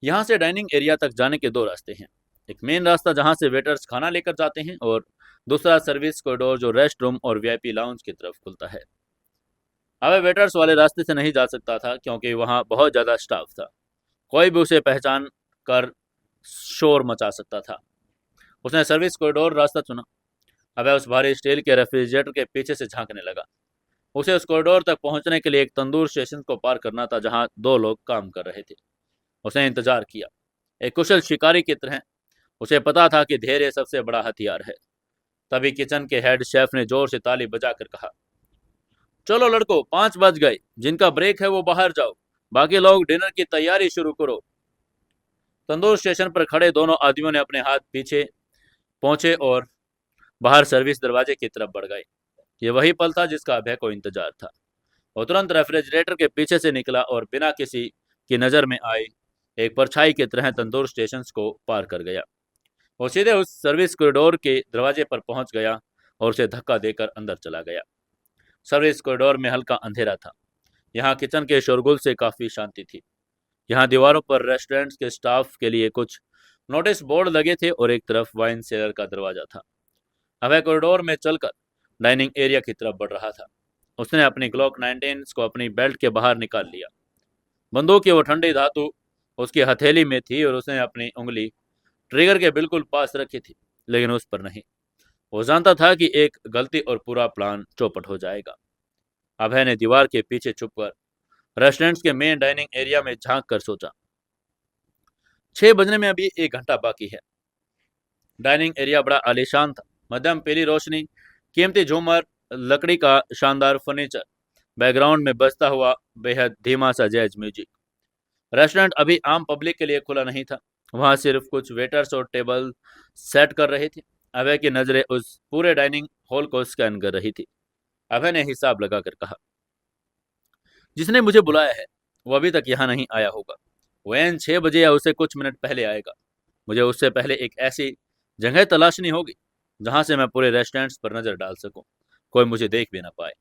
यहाँ से डाइनिंग एरिया तक जाने के दो रास्ते हैं। एक मेन रास्ता जहाँ से वेटर्स खाना लेकर जाते हैं और दूसरा सर्विस कॉरिडोर जो रेस्ट रूम और वीआईपी लाउंज की तरफ खुलता है। अभय वेटर्स वाले रास्ते से नहीं जा सकता था क्योंकि वहाँ बहुत ज़्यादा स्टाफ था। कोई भी उसे पहचान कर शोर मचा सकता था। उसने सर्विस कॉरिडोर रास्ता चुना। अभय उस भारी स्टील के रेफ्रिजरेटर के पीछे से झांकने लगा। उसे उस कॉरिडोर तक पहुंचने के लिए एक तंदूर स्टेशन को पार करना था जहां दो लोग काम कर रहे थे। उसने इंतजार किया, एक कुशल शिकारी की तरह। उसे पता था कि धैर्य सबसे बड़ा हथियार है। तभी किचन के हेड शेफ ने जोर से ताली बजाकर कहा, चलो लड़को, 5 बज गए, जिनका ब्रेक है वो बाहर जाओ, बाकी लोग डिनर की तैयारी शुरू करो। तंदूर स्टेशन पर खड़े दोनों आदमियों ने अपने हाथ पीछे पहुंचे और बाहर सर्विस दरवाजे की तरफ बढ़ गए। ये वही पल था जिसका अभय को इंतजार था। वो तुरंत रेफ्रिजरेटर के पीछे से निकला और बिना किसी की नजर में आए एक परछाई की तरह तंदूर स्टेशन को पार कर गया। वो सीधे उस सर्विस कॉरिडोर के दरवाजे पर पहुंच गया और उसे धक्का देकर अंदर चला गया। सर्विस कॉरिडोर में हल्का अंधेरा था। यहाँ किचन के शोरगुल से काफी शांति थी। यहाँ दीवारों पर रेस्टोरेंट के स्टाफ के लिए कुछ नोटिस बोर्ड लगे थे और एक तरफ वाइन सेलर का दरवाजा था। अभय कॉरिडोर में चलकर डाइनिंग एरिया की तरफ बढ़ रहा था। उसने अपनी ग्लॉक 19 को अपनी बेल्ट के बाहर निकाल लिया। बंदूक की वो ठंडी धातु उसकी हथेली में थी और उसने अपनी उंगली ट्रिगर के बिल्कुल पास रखी थी, लेकिन उस पर नहीं। वो जानता था कि एक गलती और पूरा प्लान चौपट हो जाएगा। अभय ने दीवार के पीछे छुपकर रेस्टोरेंट के मेन डाइनिंग एरिया में झांक कर सोचा, 6 बजने में अभी 1 घंटा बाकी है। डाइनिंग एरिया बड़ा आलीशान था। मध्यम पीली रोशनी, कीमती झूमर, लकड़ी का शानदार फर्नीचर, बैकग्राउंड में बजता हुआ बेहद धीमा सा जैज म्यूजिक। रेस्टोरेंट अभी आम पब्लिक के लिए खुला नहीं था। वहां सिर्फ कुछ वेटर्स और टेबल सेट कर रहे थे। अभय की नजरें उस पूरे डाइनिंग हॉल को स्कैन कर रही थी। अभय ने हिसाब लगाकर कहा, जिसने मुझे बुलाया है वो अभी तक यहाँ नहीं आया होगा। वैन 6 बजे या उससे कुछ मिनट पहले आएगा। मुझे उससे पहले एक ऐसी जगह तलाशनी होगी जहां से मैं पूरे रेस्टोरेंट पर नजर डाल सकूं, कोई मुझे देख भी ना पाए।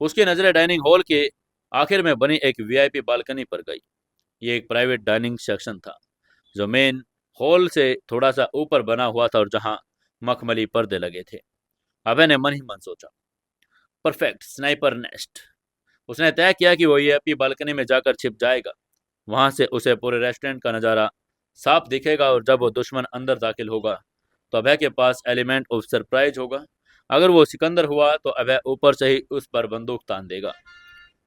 उसकी नजरें डाइनिंग हॉल के आखिर में बनी एक वीआईपी बालकनी पर गई। ये एक प्राइवेट डाइनिंग सेक्शन था जो मेन हॉल से थोड़ा सा ऊपर बना हुआ था और जहां मखमली पर्दे लगे थे। अभय ने मन ही मन सोचा, परफेक्ट स्नाइपर नेस्ट। उसने तय किया कि वो वीआईपी बालकनी में जाकर छिप जाएगा। वहां से उसे पूरे रेस्टोरेंट का नज़ारा साफ दिखेगा और जब वो दुश्मन अंदर दाखिल होगा तो अभय के पास एलिमेंट ऑफ सरप्राइज होगा। अगर वो सिकंदर हुआ तो अभय ऊपर से ही उस पर बंदूक तान देगा।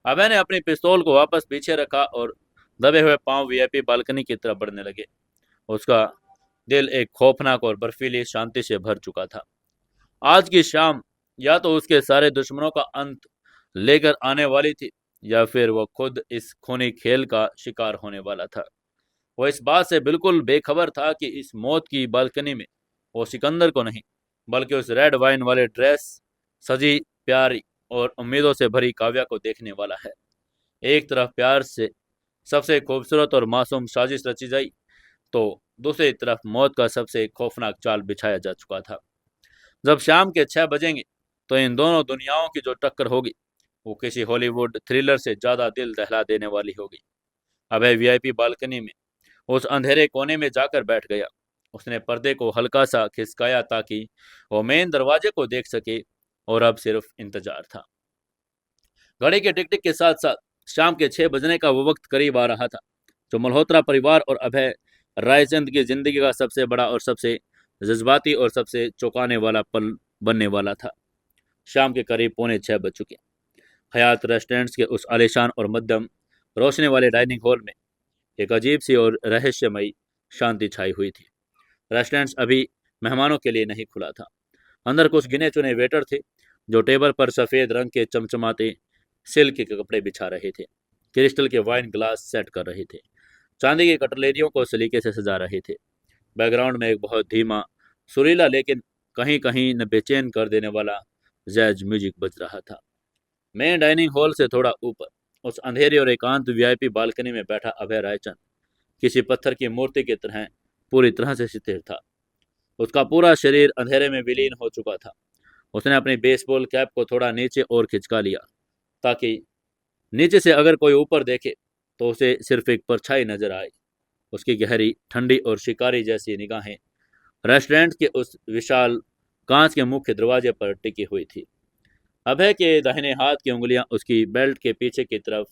अभय ने अपनी पिस्तौल को वापस पीछे रखा और दबे हुए पांव वीआईपी बालकनी की तरफ बढ़ने लगे। उसका दिल एक खौफनाक और बर्फीली शांति से भर चुका था। आज की शाम या तो उसके सारे दुश्मनों का अंत लेकर आने वाली थी या फिर वो खुद इस खूनी खेल का शिकार होने वाला था। वो इस बात से बिल्कुल बेखबर था कि इस मौत की बालकनी में वो सिकंदर को नहीं बल्कि उस रेड वाइन वाले ड्रेस सजी प्यारी और उम्मीदों से भरी काव्या को देखने वाला है। एक तरफ प्यार से सबसे खूबसूरत और मासूम साजिश रची गई तो दूसरी तरफ मौत का सबसे खौफनाक जाल बिछाया जा चुका था। जब शाम के 6 बजेंगे तो इन दोनों दुनियाओं की जो टक्कर होगी वो किसी हॉलीवुड थ्रिलर से ज्यादा दिल दहला देने वाली होगी। अभय वीआईपी बालकनी में उस अंधेरे कोने में जाकर बैठ गया। उसने पर्दे को हल्का सा खिसकाया ताकि वो मेन दरवाजे को देख सके और अब सिर्फ इंतजार था। घड़ी के टिक टिक के साथ साथ शाम के 6 बजने का वो वक्त करीब आ रहा था जो मल्होत्रा परिवार और अभय रायचंद की जिंदगी का सबसे बड़ा और सबसे जज्बाती और सबसे चौंकाने वाला पल बनने वाला था। शाम के करीब 5:45 बज चुके। हयात रेस्टोरेंट्स के उस आलीशान और मध्यम रोशनी वाले डाइनिंग हॉल में एक अजीब सी और रहस्यमयी शांति छाई हुई थी। रेस्टोरेंट अभी मेहमानों के लिए नहीं खुला था। अंदर कुछ गिने चुने वेटर थे जो टेबल पर सफ़ेद रंग के चमचमाते सिल्क के कपड़े बिछा रहे थे, क्रिस्टल के वाइन ग्लास सेट कर रहे थे, चांदी की कटलेरियों को सलीके से सजा रहे थे। बैकग्राउंड में एक बहुत धीमा, सुरीला लेकिन कहीं कहीं न बेचैन कर देने वाला जैज म्यूजिक बज रहा था। मेन डाइनिंग हॉल से थोड़ा ऊपर उस अंधेरी और एकांत वीआईपी बालकनी में बैठा अभय रायचंद किसी पत्थर की मूर्ति की तरह पूरी तरह से स्थिर था। उसका पूरा शरीर अंधेरे में विलीन हो चुका था। उसने अपनी बेसबॉल कैप को थोड़ा नीचे और खिंचका लिया ताकि नीचे से अगर कोई ऊपर देखे तो उसे सिर्फ एक परछाई नजर आए। उसकी गहरी, ठंडी और शिकारी जैसी निगाहें रेस्टोरेंट के उस विशाल कांच के मुख्य दरवाजे पर टिकी हुई थी। अभय के दाहिने हाथ की उंगलियां उसकी बेल्ट के पीछे की तरफ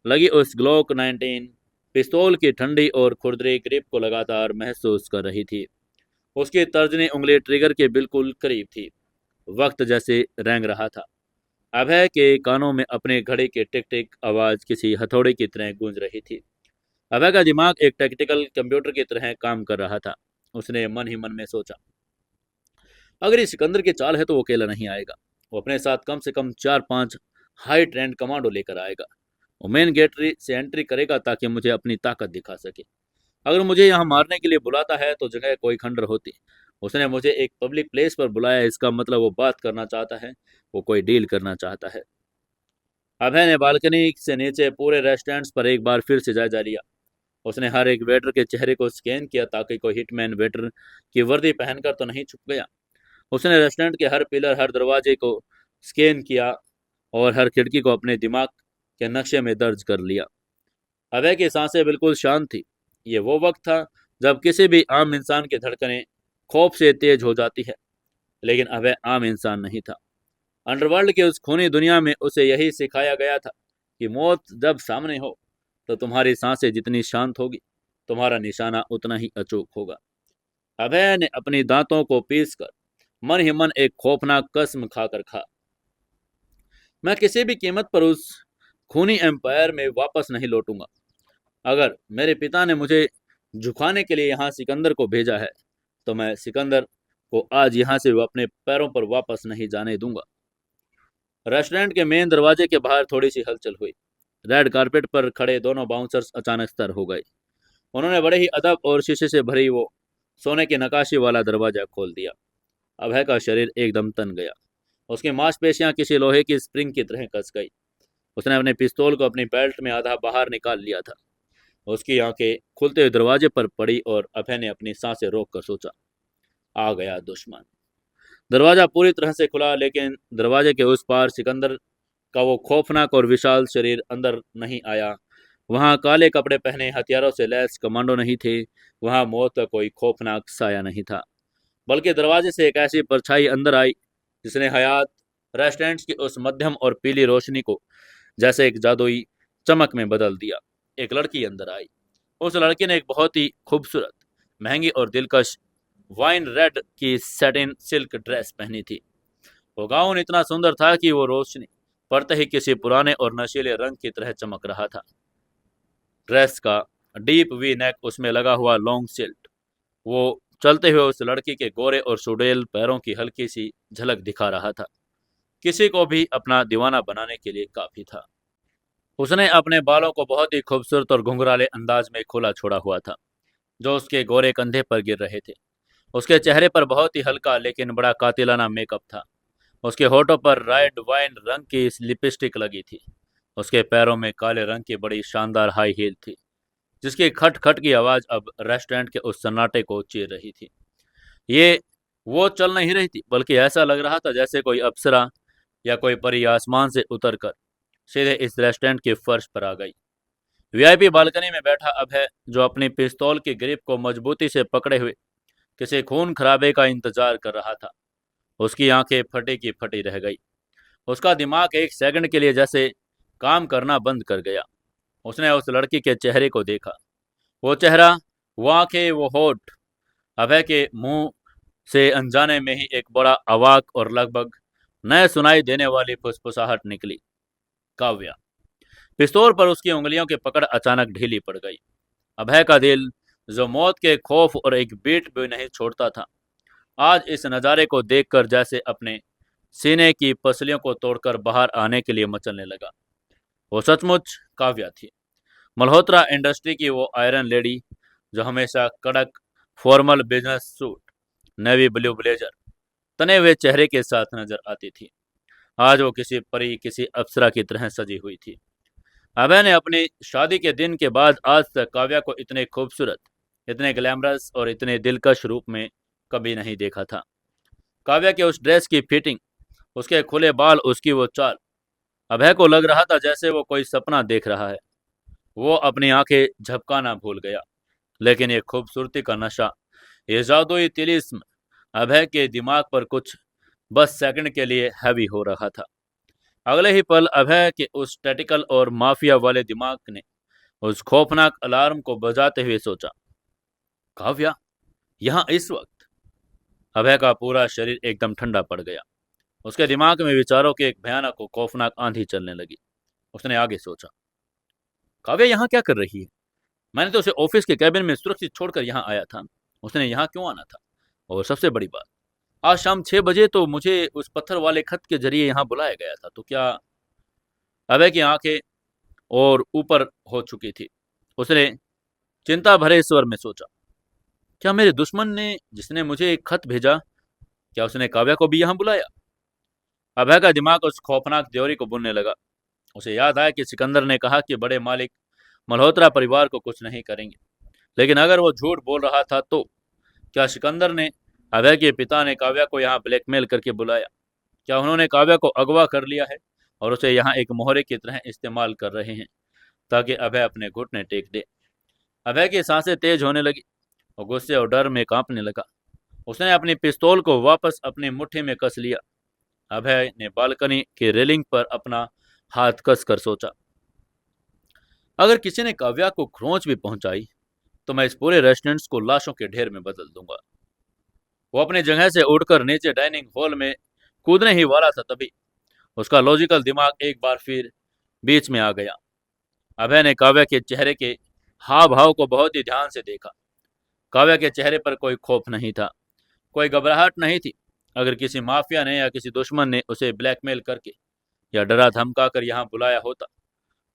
लगी उस ग्लॉक 19 पिस्तौल की ठंडी और खुरदरी ग्रिप को लगातार महसूस कर रही थी। उसकी तर्जनी उंगली ट्रिगर के बिल्कुल करीब थी। वक्त जैसे रेंग रहा था। अभय के कानों में अपने घड़ी की टिक टिक आवाज किसी हथौड़े की तरह गूंज रही थी। अभय का दिमाग एक टेक्निकल कंप्यूटर की तरह काम कर रहा था। उसने मन ही मन में सोचा, अगर ये सिकंदर की चाल है तो वो अकेला नहीं आएगा। वो अपने साथ कम से कम 4-5 हाई ट्रेंड कमांडो लेकर आएगा। वो मेन गेट से एंट्री करेगा ताकि मुझे अपनी ताकत दिखा सके। अगर मुझे यहाँ मारने के लिए बुलाता है तो जगह कोई खंडर होती। उसने मुझे एक पब्लिक प्लेस पर बुलाया, इसका मतलब वो बात करना चाहता है, वो कोई डील करना चाहता है। अभय ने बालकनी से नीचे पूरे रेस्टोरेंट्स पर एक बार फिर से जायजा लिया। उसने हर एक वेटर के चेहरे को स्कैन किया ताकि कोई हिटमैन वेटर की वर्दी पहनकर तो नहीं छुप गया। उसने रेस्टोरेंट के हर पिलर, हर दरवाजे को स्कैन किया और हर खिड़की को अपने दिमाग के नक्शे में दर्ज कर लिया। अभय की सांसें बिल्कुल शांत थी। ये वो वक्त था जब किसी भी आम इंसान की धड़कनें खौफ से तेज हो जाती है, लेकिन अभय आम इंसान नहीं था। अंडरवर्ल्ड की उस खूनी दुनिया में उसे यही सिखाया गया था कि मौत जब सामने हो तो तुम्हारी सांसें जितनी शांत होगी, तुम्हारा निशाना उतना ही अचूक होगा। अभय ने अपनी दांतों को पीसकर मन ही मन एक खौफनाक कसम खाकर खा, मैं किसी भी कीमत पर उस खूनी एम्पायर में वापस नहीं लौटूंगा। अगर मेरे पिता ने मुझे झुकाने के लिए यहाँ सिकंदर को भेजा है तो मैं सिकंदर को आज यहाँ से अपने पैरों पर वापस नहीं जाने दूंगा। रेस्टोरेंट के मेन दरवाजे के बाहर थोड़ी सी हलचल हुई। रेड कारपेट पर खड़े दोनों बाउंसर्स अचानक स्तर हो गए। उन्होंने बड़े ही अदब और शीशे से भरी वो सोने की नकाशी वाला दरवाजा खोल दिया। अभय का शरीर एकदम तन गया। उसकी मांसपेशियां किसी लोहे की स्प्रिंग की तरह कस गई। उसने अपने पिस्तौल को अपनी बेल्ट में आधा बाहर निकाल लिया था। उसकी आंखें खुलते हुए दरवाजे पर पड़ी और अभय ने अपनी सांसें रोक कर सोचा, आ गया दुश्मन। दरवाजा पूरी तरह से खुला, लेकिन दरवाजे के उस पार सिकंदर का वो खौफनाक और विशाल शरीर अंदर नहीं आया। वहां काले कपड़े पहने हथियारों से लैस कमांडो नहीं थे। वहां मौत का कोई खौफनाक साया नहीं था, बल्कि दरवाजे से एक ऐसी परछाई अंदर आई जिसने हयात रेस्टोरेंट की उस मध्यम और पीली रोशनी को जैसे एक जादुई चमक में बदल दिया। एक लड़की अंदर आई। उस लड़की ने एक बहुत ही खूबसूरत, महंगी और दिलकश वाइन रेड की सैटिन सिल्क ड्रेस पहनी थी। वो गाउन इतना सुंदर था कि वो रोशनी पड़ते ही किसी पुराने और नशीले रंग की तरह चमक रहा था। ड्रेस का डीप वी नेक, उसमें लगा हुआ लॉन्ग सिल्ट, वो चलते हुए उस लड़की के गोरे और सुडेल पैरों की हल्की सी झलक दिखा रहा था। किसी को भी अपना दीवाना बनाने के लिए काफी था। उसने अपने बालों को बहुत ही खूबसूरत और घुंघराले अंदाज में खुला छोड़ा हुआ था, जो उसके गोरे कंधे पर गिर रहे थे। उसके चेहरे पर बहुत ही हल्का लेकिन बड़ा कातिलाना मेकअप था। उसके होठों पर रेड वाइन रंग की लिपस्टिक लगी थी। उसके पैरों में काले रंग की बड़ी शानदार हाई हील थी, जिसकी खट खट की आवाज अब रेस्टोरेंट के उस सन्नाटे को चीर रही थी। ये वो चल नहीं रही थी, बल्कि ऐसा लग रहा था जैसे कोई अप्सरा या कोई परी आसमान से उतरकर सीधे इस रेस्टोरेंट के फर्श पर आ गई। वीआईपी बालकनी में बैठा अभय, जो अपनी पिस्तौल की ग्रिप को मजबूती से पकड़े हुए किसी खून खराबे का इंतजार कर रहा था, उसकी आंखें फटी की फटी रह गई। उसका दिमाग एक सेकंड के लिए जैसे काम करना बंद कर गया। उसने उस लड़की के चेहरे को देखा। वो चेहरा, वो आंखें, वो होठ। अभय के मुंह से अनजाने में ही एक बड़ा अवाक और लगभग नए सुनाई देने वाली फुसफुसाहट निकली, काव्या। पिस्तौल पर उसकी उंगलियों की पकड़ अचानक ढीली पड़ गई। अभय का दिल, जो मौत के खौफ और एक बीट भी नहीं छोड़ता था, आज इस नज़ारे को देखकर जैसे अपने सीने की पसलियों को तोड़कर बाहर आने के लिए मचलने लगा। वो सचमुच काव्या थी, मल्होत्रा इंडस्ट्री की वो आयरन लेडी, जो हमेशा कड़क formal business suit, navy blue blazer, तने हुए चेहरे के साथ नजर आती थी। आज वो किसी परी, किसी अप्सरा की तरह सजी हुई थी। अभय ने अपनी शादी के दिन के बाद आज तक काव्या को इतने खूबसूरत, इतने ग्लैमरस और इतने दिलकश रूप में कभी नहीं देखा था। काव्या के उस ड्रेस की फिटिंग, उसके खुले बाल, उसकी वो चाल, अभय को लग रहा था जैसे वो कोई सपना देख रहा है। वो अपनी आंखें झपकाना भूल गया, लेकिन ये खूबसूरती का नशा, ये जादुई तिलिस्म अभय के दिमाग पर कुछ बस सेकंड के लिए हैवी हो रहा था। अगले ही पल अभय के उस स्टैटिकल और माफिया वाले दिमाग ने उस खौफनाक अलार्म को बजाते हुए सोचा, काव्या यहाँ इस वक्त, अभय का पूरा शरीर एकदम ठंडा पड़ गया। उसके दिमाग में विचारों की एक भयानक और खौफनाक आंधी चलने लगी। उसने आगे सोचा, काव्या यहाँ क्या कर रही है? मैंने तो उसे ऑफिस के कैबिन में सुरक्षित छोड़कर यहाँ आया था। उसने यहाँ क्यों आना था? और सबसे बड़ी बात, आज शाम 6 बजे तो मुझे उस पत्थर वाले खत के जरिए यहाँ बुलाया गया था। तो क्या? अभय की आंखें और ऊपर हो चुकी थी। उसने चिंता भरे स्वर में सोचा, क्या मेरे दुश्मन ने, जिसने मुझे एक खत भेजा, क्या उसने काव्या को भी यहाँ बुलाया? अभय का दिमाग उस खौफनाक थ्योरी को बुनने लगा। उसे याद आया कि सिकंदर ने कहा कि बड़े मालिक मल्होत्रा परिवार को कुछ नहीं करेंगे। लेकिन अगर वो झूठ बोल रहा था तो क्या सिकंदर ने, अभय के पिता ने काव्या को यहाँ ब्लैकमेल करके बुलाया? क्या उन्होंने काव्या को अगवा कर लिया है और उसे यहाँ एक मोहरे की तरह इस्तेमाल कर रहे हैं ताकि अभय अपने घुटने टेक दे? अभय की सांसें तेज होने लगी और गुस्से और डर में कांपने लगा। उसने अपनी पिस्तौल को वापस अपनी मुट्ठी में कस लिया। अभय ने बालकनी की रेलिंग पर अपना हाथ कस कर सोचा, अगर किसी ने काव्या को खरोंच भी पहुंचाई तो मैं इस पूरे रेस्टोरेंट को लाशों के ढेर में बदल दूंगा। वो अपनी जगह से उठकर नीचे डाइनिंग हॉल में कूदने ही वाला था, तभी उसका लॉजिकल दिमाग एक बार फिर बीच में आ गया। अभय ने काव्या के चेहरे के हाव भाव को बहुत ही ध्यान से देखा। काव्या के चेहरे पर कोई खौफ नहीं था, कोई घबराहट नहीं थी। अगर किसी माफिया ने या किसी दुश्मन ने उसे ब्लैकमेल करके या डरा धमका कर यहाँ बुलाया होता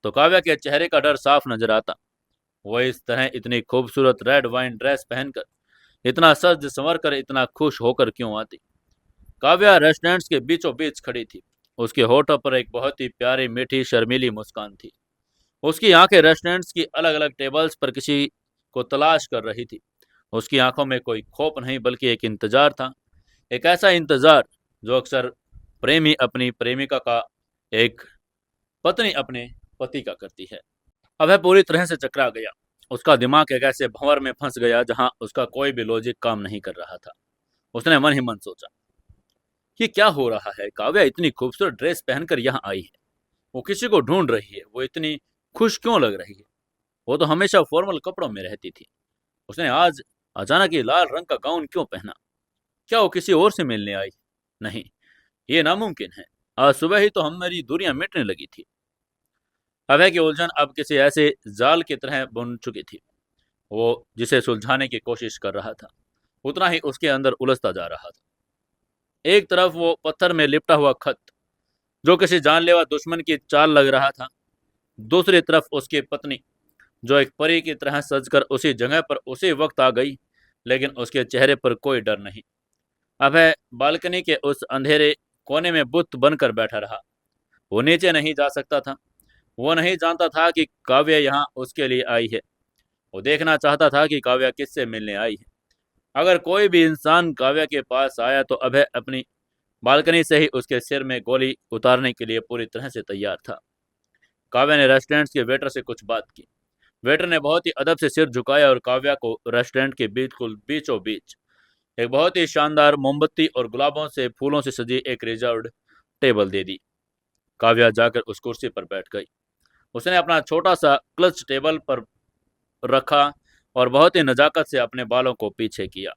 तो काव्या के चेहरे का डर साफ नजर आता। वो इस तरह इतनी खूबसूरत रेड वाइन ड्रेस पहनकर, इतना सज संवर कर, इतना खुश होकर क्यों आती? काव्या रेस्टोरेंट के बीचों बीच खड़ी थी। उसके होठों पर एक बहुत ही प्यारी मीठी शर्मीली मुस्कान थी। उसकी आंखें रेस्टोरेंट्स की अलग अलग टेबल्स पर किसी को तलाश कर रही थी। उसकी आंखों में कोई खौफ नहीं बल्कि एक इंतजार था। एक ऐसा इंतजार जो अक्सर प्रेमी अपनी प्रेमिका का, एक पत्नी अपने पति का करती है। अभय पूरी तरह से चकरा गया। उसका दिमाग एक ऐसे भंवर में फंस गया जहां उसका कोई भी लॉजिक काम नहीं कर रहा था। उसने मन ही मन सोचा, ये क्या हो रहा है? काव्या इतनी खूबसूरत ड्रेस पहनकर यहाँ आई है, वो किसी को ढूंढ रही है, वो इतनी खुश क्यों लग रही है? वो तो हमेशा फॉर्मल कपड़ों में रहती थी। उसने आज अचानक ये लाल रंग का गाउन क्यों पहना? क्या वो किसी और से मिलने आई? नहीं, ये नामुमकिन है। आज सुबह ही तो हमारी दूरियां मिटने लगी थी। अभय की उलझन अब किसी ऐसे जाल की तरह बुन चुकी थी। वो जिसे सुलझाने की कोशिश कर रहा था, उतना ही उसके अंदर उलझता जा रहा था। एक तरफ वो पत्थर में लिपटा हुआ खत जो किसी जानलेवा दुश्मन की चाल लग रहा था, दूसरी तरफ उसकी पत्नी जो एक परी की तरह सजकर उसी जगह पर उसी वक्त आ गई, लेकिन उसके चेहरे पर कोई डर नहीं। अभय बालकनी के उस अंधेरे कोने में बुत बनकर बैठा रहा। वो नीचे नहीं जा सकता था। वो नहीं जानता था कि काव्या यहाँ उसके लिए आई है। वो देखना चाहता था कि काव्या किससे मिलने आई है। अगर कोई भी इंसान काव्या के पास आया तो अभय अपनी बालकनी से ही उसके सिर में गोली उतारने के लिए पूरी तरह से तैयार था। काव्या ने रेस्टोरेंट के वेटर से कुछ बात की। वेटर ने बहुत ही अदब से सिर झुकाया और काव्या को रेस्टोरेंट के बिल्कुल बीचों बीच एक बहुत ही शानदार मोमबत्ती और गुलाबों से फूलों से सजी एक रिजर्व्ड टेबल दे दी। काव्या जाकर उस कुर्सी पर बैठ गई। उसने अपना छोटा सा क्लच टेबल पर रखा और बहुत ही नजाकत से अपने बालों को पीछे किया।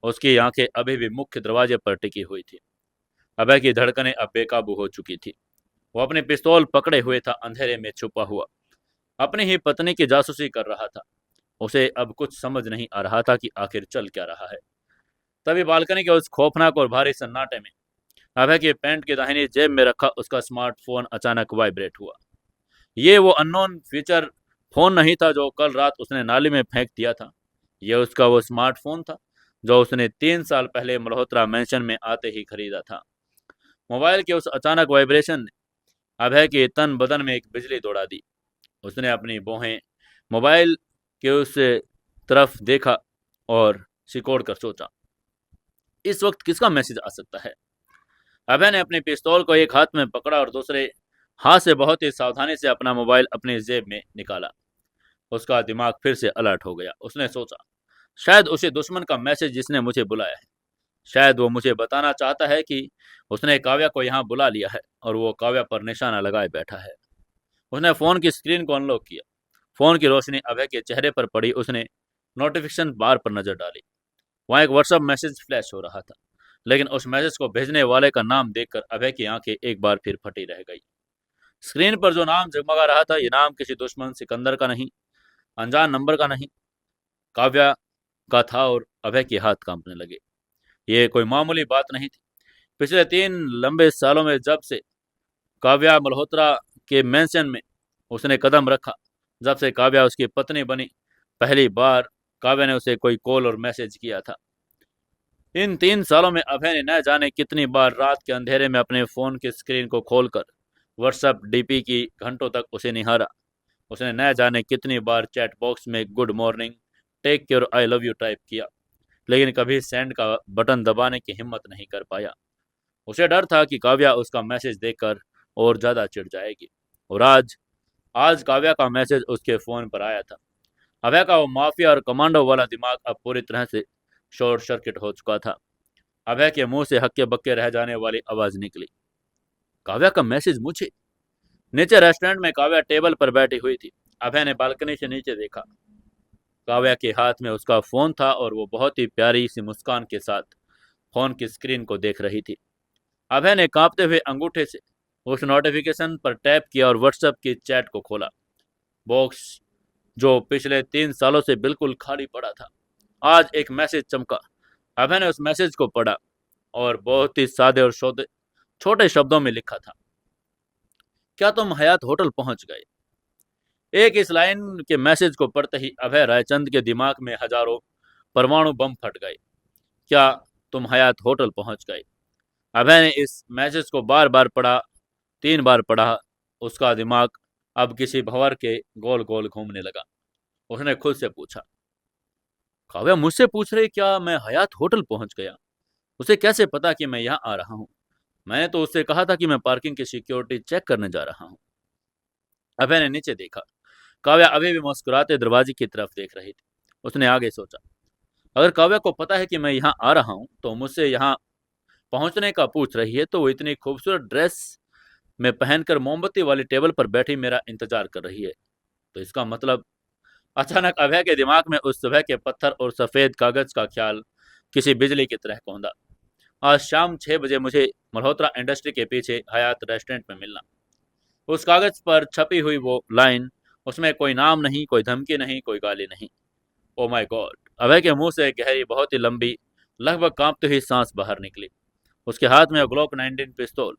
उसकी आंखें अभी भी मुख्य दरवाजे पर टिकी हुई थी। अभय की धड़कनें अब बेकाबू हो चुकी थी। वो अपनी पिस्तौल पकड़े हुए था, अंधेरे में छुपा हुआ अपनी ही पत्नी की जासूसी कर रहा था। उसे अब कुछ समझ नहीं आ रहा था कि आखिर चल क्या रहा है। तभी बालकनी के उस खौफनाक और भारी सन्नाटे में अभय के पैंट की दाहिनी जेब में रखा उसका स्मार्टफोन अचानक वाइब्रेट हुआ। ये वो अननोन फीचर फोन नहीं था जो कल रात उसने नाली में फेंक दिया था। यह उसका वो स्मार्टफोन था जो उसने 3 साल पहले मल्होत्रा मैंशन में आते ही खरीदा था। मोबाइल के उस अचानक वाइब्रेशन ने अभय के तन बदन में एक बिजली दौड़ा दी। उसने अपनी भौहें मोबाइल के उस तरफ देखा और सिकोड़ कर सोचा, इस वक्त किसका मैसेज आ सकता है? अभय ने अपनी पिस्तौल को एक हाथ में पकड़ा और दूसरे हाथ से बहुत ही सावधानी से अपना मोबाइल अपनी जेब में निकाला। उसका दिमाग फिर से अलर्ट हो गया। उसने सोचा, शायद उसी दुश्मन का मैसेज जिसने मुझे बुलाया है। शायद वो मुझे बताना चाहता है कि उसने काव्या को यहाँ बुला लिया है और वो काव्या पर निशाना लगाए बैठा है। उसने फोन की स्क्रीन को अनलॉक किया। फोन की रोशनी अभय के चेहरे पर पड़ी। उसने नोटिफिकेशन बार पर नजर डाली। वहाँ एक व्हाट्सएप मैसेज फ्लैश हो रहा था, लेकिन उस मैसेज को भेजने वाले का नाम देखकर अभय की आंखें एक बार फिर फटी रह गई। स्क्रीन पर जो नाम जगमगा रहा था, ये नाम किसी दुश्मन सिकंदर का नहीं, अनजान नंबर का नहीं, काव्या का था। और अभय के हाथ कांपने लगे। ये कोई मामूली बात नहीं थी। पिछले 3 लंबे सालों में जब से काव्या मल्होत्रा के मेंशन में उसने कदम रखा, जब से काव्या उसकी पत्नी बनी, पहली बार काव्या ने उसे कोई कॉल और मैसेज किया था। इन 3 सालों में अभय ने न जाने कितनी बार रात के अंधेरे में अपने फोन की स्क्रीन को खोलकर व्हाट्सएप डीपी की घंटों तक उसे निहारा। उसने न जाने कितनी बार चैट बॉक्स में good morning, take care, I love you type किया, लेकिन कभी सेंड का बटन दबाने की हिम्मत नहीं कर पाया। उसे डर था कि काव्या उसका मैसेज देखकर और ज्यादा चिढ़ जाएगी। और आज आज काव्या का मैसेज उसके फोन पर आया था। अभय का वो माफिया और कमांडो वाला दिमाग अब पूरी तरह से शॉर्ट सर्किट हो चुका था। अभय के मुंह से हक्के बक्के रह जाने वाली आवाज निकली, काव्या का मैसेज मुझे। नीचे रेस्टोरेंट में काव्या टेबल पर बैठी हुई थी। अभय ने बालकनी से नीचे देखा। काव्या के हाथ में उसका फोन था और वो बहुत ही प्यारी सी मुस्कान के साथ फोन की स्क्रीन को देख रही थी। अभय ने कांपते हुए अंगूठे से उस नोटिफिकेशन पर टैप किया और व्हाट्सएप की चैट को खोला। बॉक्स जो पिछले 3 सालों से बिल्कुल खाली पड़ा था, आज एक मैसेज चमका। अभय ने उस मैसेज को पढ़ा और बहुत ही सादे और छोटे शब्दों में लिखा था, क्या तुम हयात होटल पहुंच गए? एक इस लाइन के मैसेज को पढ़ते ही अभय रायचंद के दिमाग में हजारों परमाणु बम फट गए। क्या तुम हयात होटल पहुंच गए? अभय ने इस मैसेज को बार बार पढ़ा, 3 बार पढ़ा। उसका दिमाग अब किसी भंवर के गोल गोल घूमने लगा। उसने खुद से पूछा, काव्या मुझसे पूछ रही क्या मैं हयात होटल पहुंच गया? उसे कैसे पता कि मैं यहाँ आ रहा हूँ? मैंने तो उससे कहा था कि मैं पार्किंग की सिक्योरिटी चेक करने जा रहा हूँ। अभय ने नीचे देखा। काव्या अभी भी मुस्कुराते दरवाजे की तरफ देख रही थी। उसने आगे सोचा, अगर काव्या को पता है कि मैं यहाँ आ रहा हूँ तो मुझसे यहाँ पहुंचने का पूछ रही है, तो वो इतनी खूबसूरत ड्रेस में पहनकर मोमबत्ती वाली टेबल पर बैठी मेरा इंतजार कर रही है। तो इसका मतलब। अचानक अभय के दिमाग में उस सुबह के पत्थर और सफेद कागज का ख्याल किसी बिजली की तरह कौंधा। आज शाम 6 बजे मुझे मल्होत्रा इंडस्ट्री के पीछे हयात रेस्टोरेंट में मिलना। उस कागज पर छपी हुई वो लाइन, उसमें कोई नाम नहीं, कोई धमकी नहीं, कोई गाली नहीं। Oh my God! अभय के मुंह से एक गहरी, बहुत ही लंबी, लगभग कांपती हुई सांस बाहर निकली। उसके हाथ में ग्लोक 19 पिस्तौल,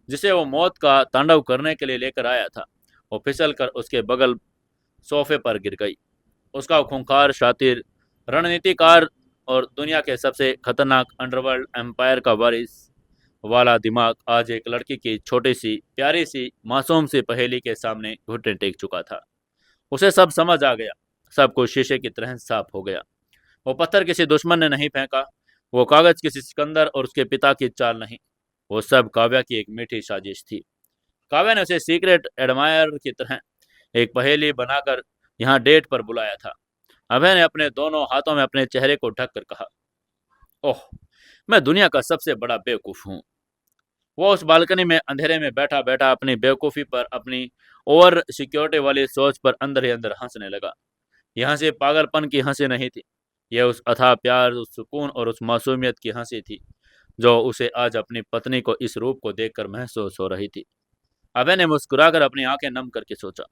जिसे वो मौत का तांडव करने के लिए लेकर आया था, वो फिसल कर उसके बगल सोफे पर गिर गई। उसका खूंखार, शातिर, रणनीतिकार और दुनिया के सबसे खतरनाक अंडरवर्ल्ड एम्पायर का वारिस वाला दिमाग आज एक लड़की की छोटी सी, प्यारी सी, मासूम सी पहेली के सामने घुटने टेक चुका था। उसे सब समझ आ गया। सब कुछ शीशे की तरह साफ हो गया। वो पत्थर किसी दुश्मन ने नहीं फेंका, वो कागज किसी सिकंदर और उसके पिता की चाल नहीं। वो सब काव्या की एक मीठी साजिश थी। काव्या ने उसे सीक्रेट एडमायर की तरह एक पहेली बनाकर यहाँ डेट पर बुलाया था। अभय ने अपने दोनों हाथों में अपने चेहरे को ढक कर कहा, ओह, मैं दुनिया का सबसे बड़ा बेवकूफ हूँ। वो उस बालकनी में अंधेरे में बैठा बैठा अपनी बेवकूफ़ी पर, अपनी ओवर सिक्योरिटी वाली सोच पर अंदर ही अंदर हंसने लगा। यह हंसी पागलपन की हंसी नहीं थी। यह उस अथाह प्यार, उस सुकून और उस मासूमियत की हंसी थी जो उसे आज अपनी पत्नी को इस रूप को देखकर महसूस हो रही थी। अभय ने मुस्कुराकर अपनी आंखें नम करके सोचा,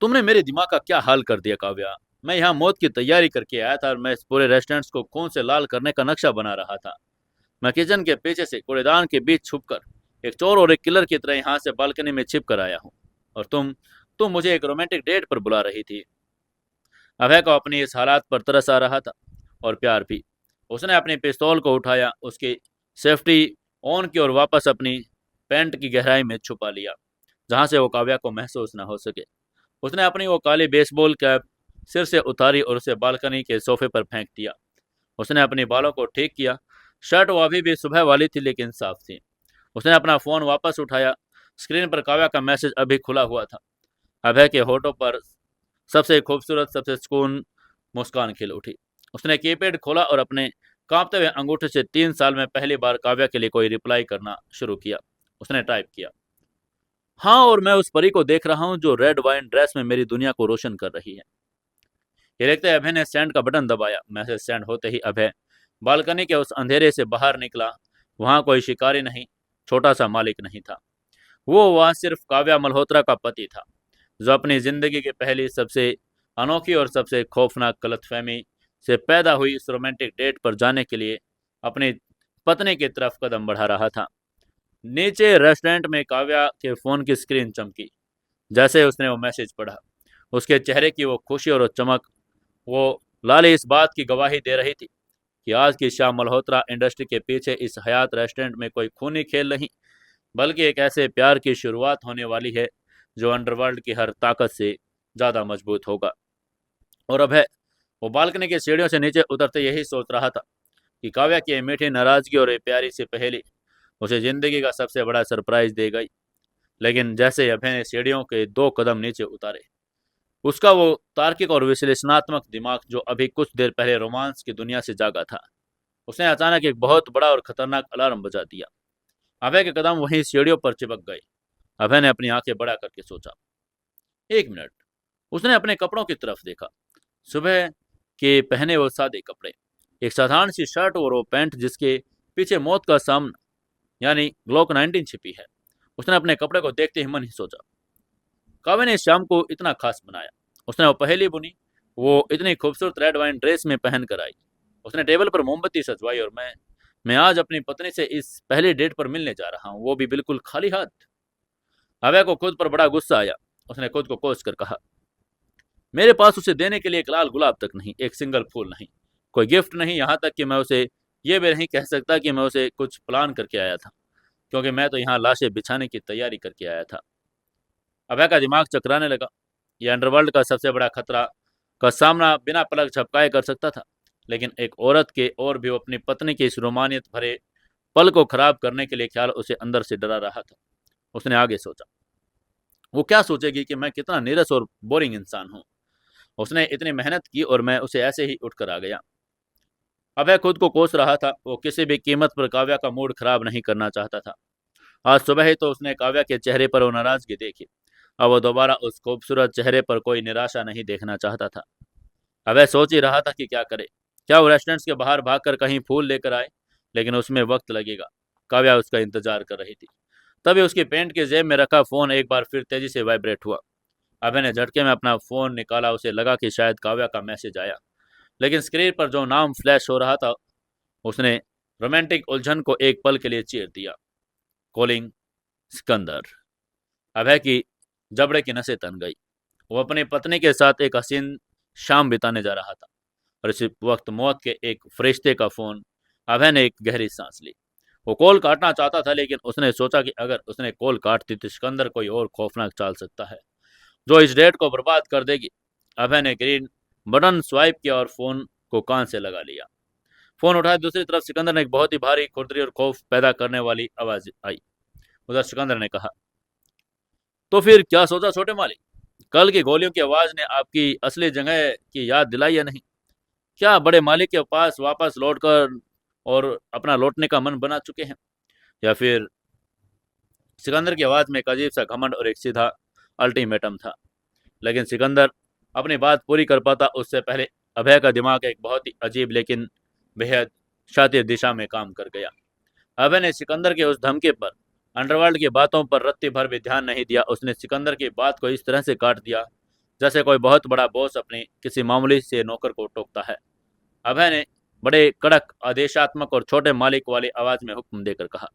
तुमने मेरे दिमाग का क्या हाल कर दिया काव्या। मैं यहाँ मौत की तैयारी करके आया था और मैं इस पूरे रेस्टोरेंट को खून से लाल करने का नक्शा बना रहा था। मैं किचन के पीछे से कूड़ेदान के बीच छुपकर एक चोर और एक किलर की तरह यहाँ से बालकनी में छिप कर आया हूँ। और तुम मुझे एक रोमांटिक डेट पर बुला रही थी। अभय को अपनी इस हालात पर तरस आ रहा था और प्यार भी। उसने अपनी पिस्तौल को उठाया, उसकी सेफ्टी ऑन की और वापस अपनी पैंट की गहराई में छुपा लिया, जहाँ से वो काव्या को महसूस न हो सके। उसने अपनी वो काली बेसबॉल कैप सिर से उतारी और उसे बालकनी के सोफे पर फेंक दिया। उसने अपने बालों को ठीक किया। शर्ट वो अभी भी सुबह वाली थी लेकिन साफ थी। उसने अपना फोन वापस उठाया। स्क्रीन पर काव्या का मैसेज अभी खुला हुआ था। अभय के होठों पर सबसे खूबसूरत, सबसे सुकून मुस्कान खिल उठी। उसने कीपैड खोला और अपने कांपते हुए अंगूठे से 3 साल में पहली बार काव्या के लिए कोई रिप्लाई करना शुरू किया। उसने टाइप किया, हाँ, और मैं उस परी को देख रहा हूँ जो रेड वाइन ड्रेस में मेरी दुनिया को रोशन कर रही है। ये देखते अभय ने सेंड का बटन दबाया। मैसेज सेंड होते ही अभय बालकनी के उस अंधेरे से बाहर निकला। वहां कोई शिकारी नहीं, छोटा सा मालिक नहीं था। वो वहां सिर्फ काव्या मल्होत्रा का पति था, जो अपनी जिंदगी की पहली सबसे अनोखी और सबसे खौफनाक गलतफहमी से पैदा हुई इस रोमांटिक डेट पर जाने के लिए अपनी पत्नी की तरफ कदम बढ़ा रहा था। नीचे रेस्टोरेंट में काव्या के फोन की स्क्रीन चमकी। जैसे उसने वो मैसेज पढ़ा, उसके चेहरे की वो खुशी और वो चमक, वो लाली इस बात की गवाही दे रही थी कि आज की शाम मल्होत्रा इंडस्ट्री के पीछे इस हयात रेस्टोरेंट में कोई खूनी खेल नहीं, बल्कि एक ऐसे प्यार की शुरुआत होने वाली है जो अंडरवर्ल्ड की हर ताकत से ज़्यादा मजबूत होगा। और अब है, वो बालकनी की सीढ़ियों से नीचे उतरते यही सोच रहा था कि काव्या की ये मीठी नाराजगी और ये प्यारी सी पहेली उसे जिंदगी का सबसे बड़ा सरप्राइज दे गई। लेकिन जैसे अभय ने सीढ़ियों के 2 कदम नीचे उतारे, उसका वो तार्किक और विश्लेषणात्मक दिमाग, जो अभी कुछ देर पहले रोमांस की दुनिया से जागा था, उसने अचानक एक बहुत बड़ा और खतरनाक अलार्म बजा दिया। अभय के कदम वहीं सीढ़ियों पर चिपक गए। अभय ने अपनी आंखें बड़ा करके सोचा। 1 मिनट। उसने अपने कपड़ों की तरफ देखा। सुबह के पहने वो सादे कपड़े, एक साधारण सी शर्ट और वो पैंट जिसके पीछे मौत का सामना यानी ग्लोक 19 छिपी है। उसने अपने कपड़े को देखते ही मन ही सोचा, काव्या ने इस शाम को इतना खास बनाया। उसने वो पहली बुनी, वो इतनी खूबसूरत रेड वाइन ड्रेस में पहन कर आई। उसने टेबल पर मोमबत्ती सजवाई और मैं आज अपनी पत्नी से इस पहले डेट पर मिलने जा रहा हूँ, वो भी बिल्कुल खाली हाथ। अभय को खुद पर बड़ा गुस्सा आया। उसने खुद को कोस कर कहा, मेरे पास उसे देने के लिए एक लाल गुलाब तक नहीं, एक सिंगल फूल नहीं, कोई गिफ्ट नहीं, यहाँ तक कि मैं उसे ये भी नहीं कह सकता कि मैं उसे कुछ प्लान करके आया था, क्योंकि मैं तो यहाँ लाशें बिछाने की तैयारी करके आया था। अभय का दिमाग चकराने लगा। यह अंडरवर्ल्ड का सबसे बड़ा खतरा का सामना बिना पलक झपकाए कर सकता था, लेकिन एक औरत के और भी वो अपनी पत्नी की इस रोमानियत भरे पल को खराब करने के लिए ख्याल उसे अंदर से डरा रहा था। उसने आगे सोचा, वो क्या सोचेगी कि मैं कितना नीरस और बोरिंग इंसान हूँ। उसने इतनी मेहनत की और मैं उसे ऐसे ही उठकर आ गया। अभय खुद को कोस रहा था। वो किसी भी कीमत पर काव्या का मूड खराब नहीं करना चाहता था। आज सुबह ही तो उसने काव्या के चेहरे पर वो नाराजगी देखी। अब वो दोबारा उस खूबसूरत चेहरे पर कोई निराशा नहीं देखना चाहता था। अभय सोच ही रहा था कि क्या करे। क्या वो रेस्टोरेंट्स के बाहर भागकर कहीं फूल लेकर आए, लेकिन उसमें वक्त लगेगा। काव्या उसका इंतजार कर रही थी। तभी उसकी पैंट के जेब में रखा फोन एक बार फिर तेजी से वाइब्रेट हुआ। अभय ने झटके में अपना फोन निकाला। उसे लगा कि शायद काव्या का मैसेज आया, लेकिन स्क्रीन पर जो नाम फ्लैश हो रहा था, उसने रोमांटिक उलझन को एक पल के लिए चीर दिया। कॉलिंग सिकंदर। अभय की जबड़े की नसें तन गई। वो अपनी पत्नी के साथ एक हसीन शाम बिताने जा रहा था, और इसी वक्त मौत के एक फरिश्ते का फोन। अभय ने एक गहरी सांस ली। वो कॉल काटना चाहता था, लेकिन उसने सोचा कि अगर उसने कॉल काट दी तो सिकंदर कोई और खौफनाक चाल सकता है जो इस डेट को बर्बाद कर देगी। अभय ने ग्रीन बटन स्वाइप किया और फोन को कान से लगा लिया। फोन उठाया। दूसरी तरफ सिकंदर ने एक बहुत ही भारी, खुरदरी और खौफ पैदा करने वाली आवाज आई। उधर सिकंदर ने कहा, तो फिर क्या सोचा छोटे मालिक? कल की गोलियों की आवाज ने आपकी असली जगह की याद दिलाई या नहीं? क्या बड़े मालिक के पास वापस लौटकर और अपना लौटने का मन बना चुके हैं? या फिर सिकंदर की आवाज में एक अजीब सा घमंड और एक सीधा अल्टीमेटम था। लेकिन सिकंदर अपनी बात पूरी कर पाता उससे पहले अभय का दिमाग एक बहुत ही अजीब लेकिन बेहद शातिर दिशा में काम कर गया। अभय ने सिकंदर के उस धमकी पर, अंडरवर्ल्ड की बातों पर रत्ती भर भी ध्यान नहीं दिया। उसने सिकंदर की बात को इस तरह से काट दिया जैसे कोई बहुत बड़ा बॉस अपने किसी मामूली से नौकर को टोकता है। अभय ने बड़े कड़क, आदेशात्मक और छोटे मालिक वाली आवाज में हुक्म देकर कहा,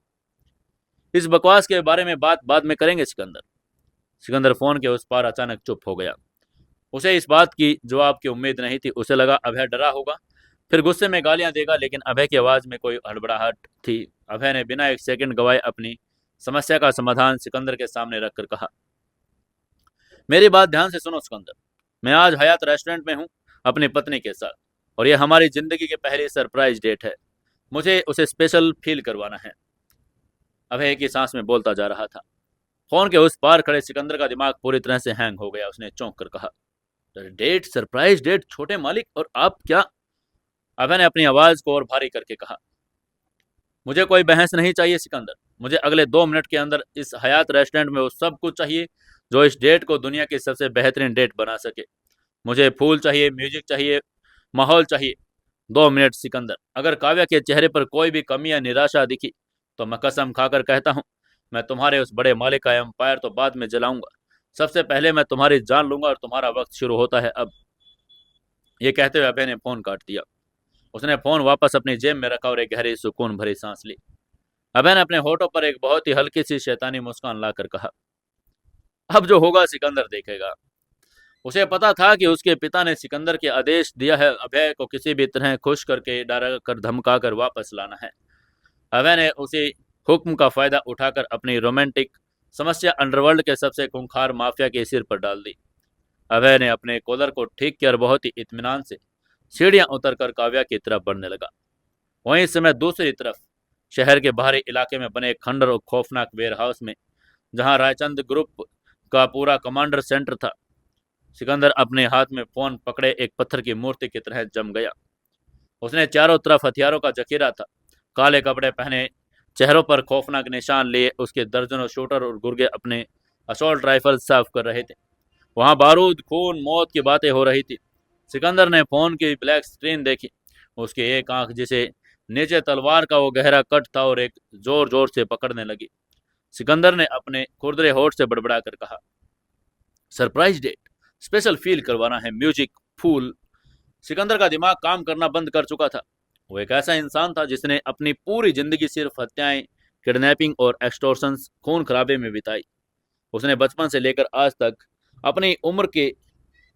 इस बकवास के बारे में बात बाद में करेंगे सिकंदर। सिकंदर फोन के उस पार अचानक चुप हो गया। उसे इस बात की जवाब की उम्मीद नहीं थी। उसे लगा अभय डरा होगा, फिर गुस्से में गालियां देगा, लेकिन अभय की आवाज में कोई हड़बड़ाहट थी। अभय ने बिना एक सेकंड गवाए अपनी समस्या का समाधान सिकंदर के सामने रखकर कहा, मेरी बात ध्यान से सुनो सिकंदर। मैं आज हयात रेस्टोरेंट में हूँ अपनी पत्नी के साथ, और यह हमारी जिंदगी की पहली सरप्राइज डेट है। मुझे उसे स्पेशल फील करवाना है। अभय एक ही सांस में बोलता जा रहा था। फोन के उस पार खड़े सिकंदर का दिमाग पूरी तरह से हैंग हो गया। उसने चौंक कर कहा, डेट, सरप्राइज डेट, छोटे मालिक, और आप क्या? अभय ने अपनी आवाज को और भारी करके कहा, मुझे कोई बहस नहीं चाहिए सिकंदर। मुझे अगले 2 मिनट के अंदर इस हयात रेस्टोरेंट में वो सब कुछ चाहिए जो इस डेट को दुनिया की सबसे बेहतरीन डेट बना सके। मुझे फूल चाहिए, म्यूजिक चाहिए, माहौल चाहिए। 2 मिनट सिकंदर। अगर काव्या के चेहरे पर कोई भी कमी या निराशा दिखी तो मैं कसम खाकर कहता हूँ, मैं तुम्हारे उस बड़े मालिक का एम्पायर तो बाद में जलाऊंगा, सबसे पहले मैं तुम्हारी जान लूंगा और तुम्हारा वक्त शुरू होता है अब। ये कहते हुए अभय ने फोन काट दिया। उसने फोन वापस अपनी जेब में रखा और एक गहरी सुकून भरी सांस ली। अभय ने अपने होठों पर एक बहुत ही हल्की सी शैतानी मुस्कान लाकर कहा, अब जो होगा सिकंदर देखेगा। उसे पता था कि उसके पिता ने सिकंदर के आदेश दिया है अभय को किसी भी तरह खुश करके, डरा कर, धमका कर वापस लाना है। अभय ने उसी हुक्म का फायदा उठाकर अपनी रोमांटिक समस्या अंडरवर्ल्ड के सबसे खूंखार माफिया के सिर पर डाल दी। अभय ने अपने कॉलर को ठीक किया और बहुत ही इत्मीनान से सीढ़ियां उतरकर काव्या की तरफ बढ़ने लगा। वहीं इस समय दूसरी तरफ शहर के बाहरी इलाके में बने एक खंडर और खौफनाक वेयर हाउस में, जहां रायचंद ग्रुप का पूरा कमांडर सेंटर था, सिकंदर अपने हाथ में फोन पकड़े एक पत्थर की मूर्ति की तरह जम गया। उसने चारों तरफ हथियारों का जखीरा था। काले कपड़े पहने, चेहरों पर खौफनाक निशान लिए उसके दर्जनों शूटर और गुर्गे अपने असॉल्ट राइफल साफ कर रहे थे। वहां बारूद, खून, मौत की बातें हो रही थी। सिकंदर ने फोन की ब्लैक स्क्रीन देखी। उसकी एक आंख जिसे नीचे तलवार का वो गहरा कट था और एक जोर जोर से पकड़ने लगी। सिकंदर ने अपने खुरदरे होठ से बड़बड़ा कर कहा, सरप्राइज डेट, स्पेशल फील करवाना है, म्यूजिक, फूल। सिकंदर का दिमाग काम करना बंद कर चुका था। वो एक ऐसा इंसान था जिसने अपनी पूरी जिंदगी सिर्फ हत्याएं, किडनैपिंग और एक्सटॉर्शंस, खून खराबे में बिताई। उसने बचपन से लेकर आज तक अपनी उम्र के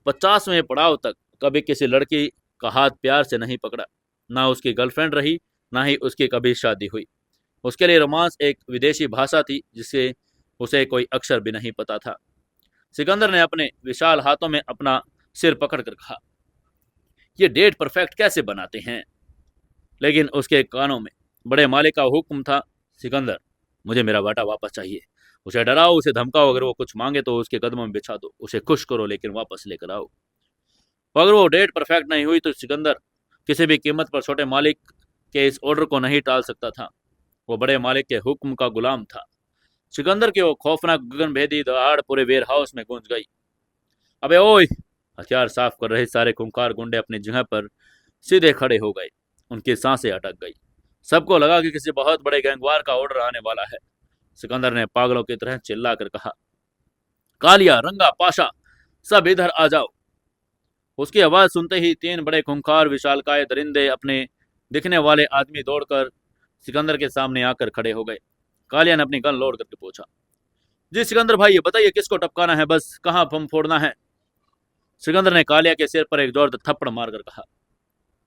50वें पड़ाव तक कभी किसी लड़की का हाथ प्यार से नहीं पकड़ा। ना उसकी गर्लफ्रेंड रही, ना ही उसकी कभी शादी हुई। उसके लिए रोमांस एक विदेशी भाषा थी जिसे उसे कोई अक्षर भी नहीं पता था। सिकंदर ने अपने विशाल हाथों में अपना सिर पकड़कर कहा, ये डेट परफेक्ट कैसे बनाते हैं। लेकिन उसके कानों में बड़े मालिक का हुक्म था, सिकंदर, मुझे मेरा बेटा वापस चाहिए। उसे डराओ, उसे धमकाओ, अगर वो कुछ मांगे तो उसके कदमों में बिछा दो, उसे खुश करो लेकिन वापस लेकर आओ। अगर वो डेट परफेक्ट नहीं हुई तो सिकंदर किसी भी कीमत पर छोटे मालिक के इस ऑर्डर को नहीं टाल सकता था। वो बड़े मालिक के हुक्म का गुलाम था। सिकंदर की वो खौफनाक गगनभेदी दहाड़ पूरे वेयर हाउस में गूंज गई। अबे ओए! हथियार साफ कर रहे सारे खूंखार गुंडे अपनी जगह पर सीधे खड़े हो गए। उनकी सांसें अटक गई। सबको लगा कि किसी बहुत बड़े गैंगवार का ऑर्डर आने वाला है। सिकंदर ने पागलों की तरह चिल्लाकर कहा, कालिया, रंगा, पाशा, सब इधर आ जाओ। उसकी आवाज सुनते ही 3 बड़े खूंखार विशालकाय दरिंदे अपने दिखने वाले आदमी दौड़कर सिकंदर के सामने आकर खड़े हो गए। कालिया ने अपनी गन लोड करके पूछा, जी सिकंदर भाई, ये बताइए किसको टपकाना है, बस कहाँ बम फोड़ना है। सिकंदर ने कालिया के सिर पर एक जोर थप्पड़ मारकर कहा,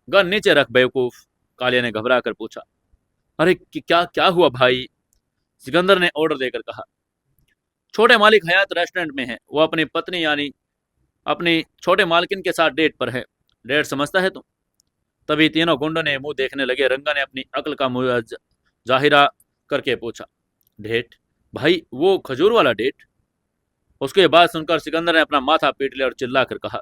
गन नीचे रख बेवकूफ। कालिया ने घबरा कर पूछा, अरे क्या क्या हुआ भाई। सिकंदर ने ऑर्डर देकर कहा, छोटे मालिक हयात रेस्टोरेंट में है, वो अपनी पत्नी यानी अपनी छोटे मालकिन के साथ डेट पर है। डेट समझता है तुम। तभी तीनों गुंडों ने मुंह देखने लगे। रंगा ने अपनी अक्ल का मुंह जाहिरा करके पूछा, डेट भाई, वो खजूर वाला डेट। उसके बाद सुनकर सिकंदर ने अपना माथा पीट लिया और चिल्लाकर कहा,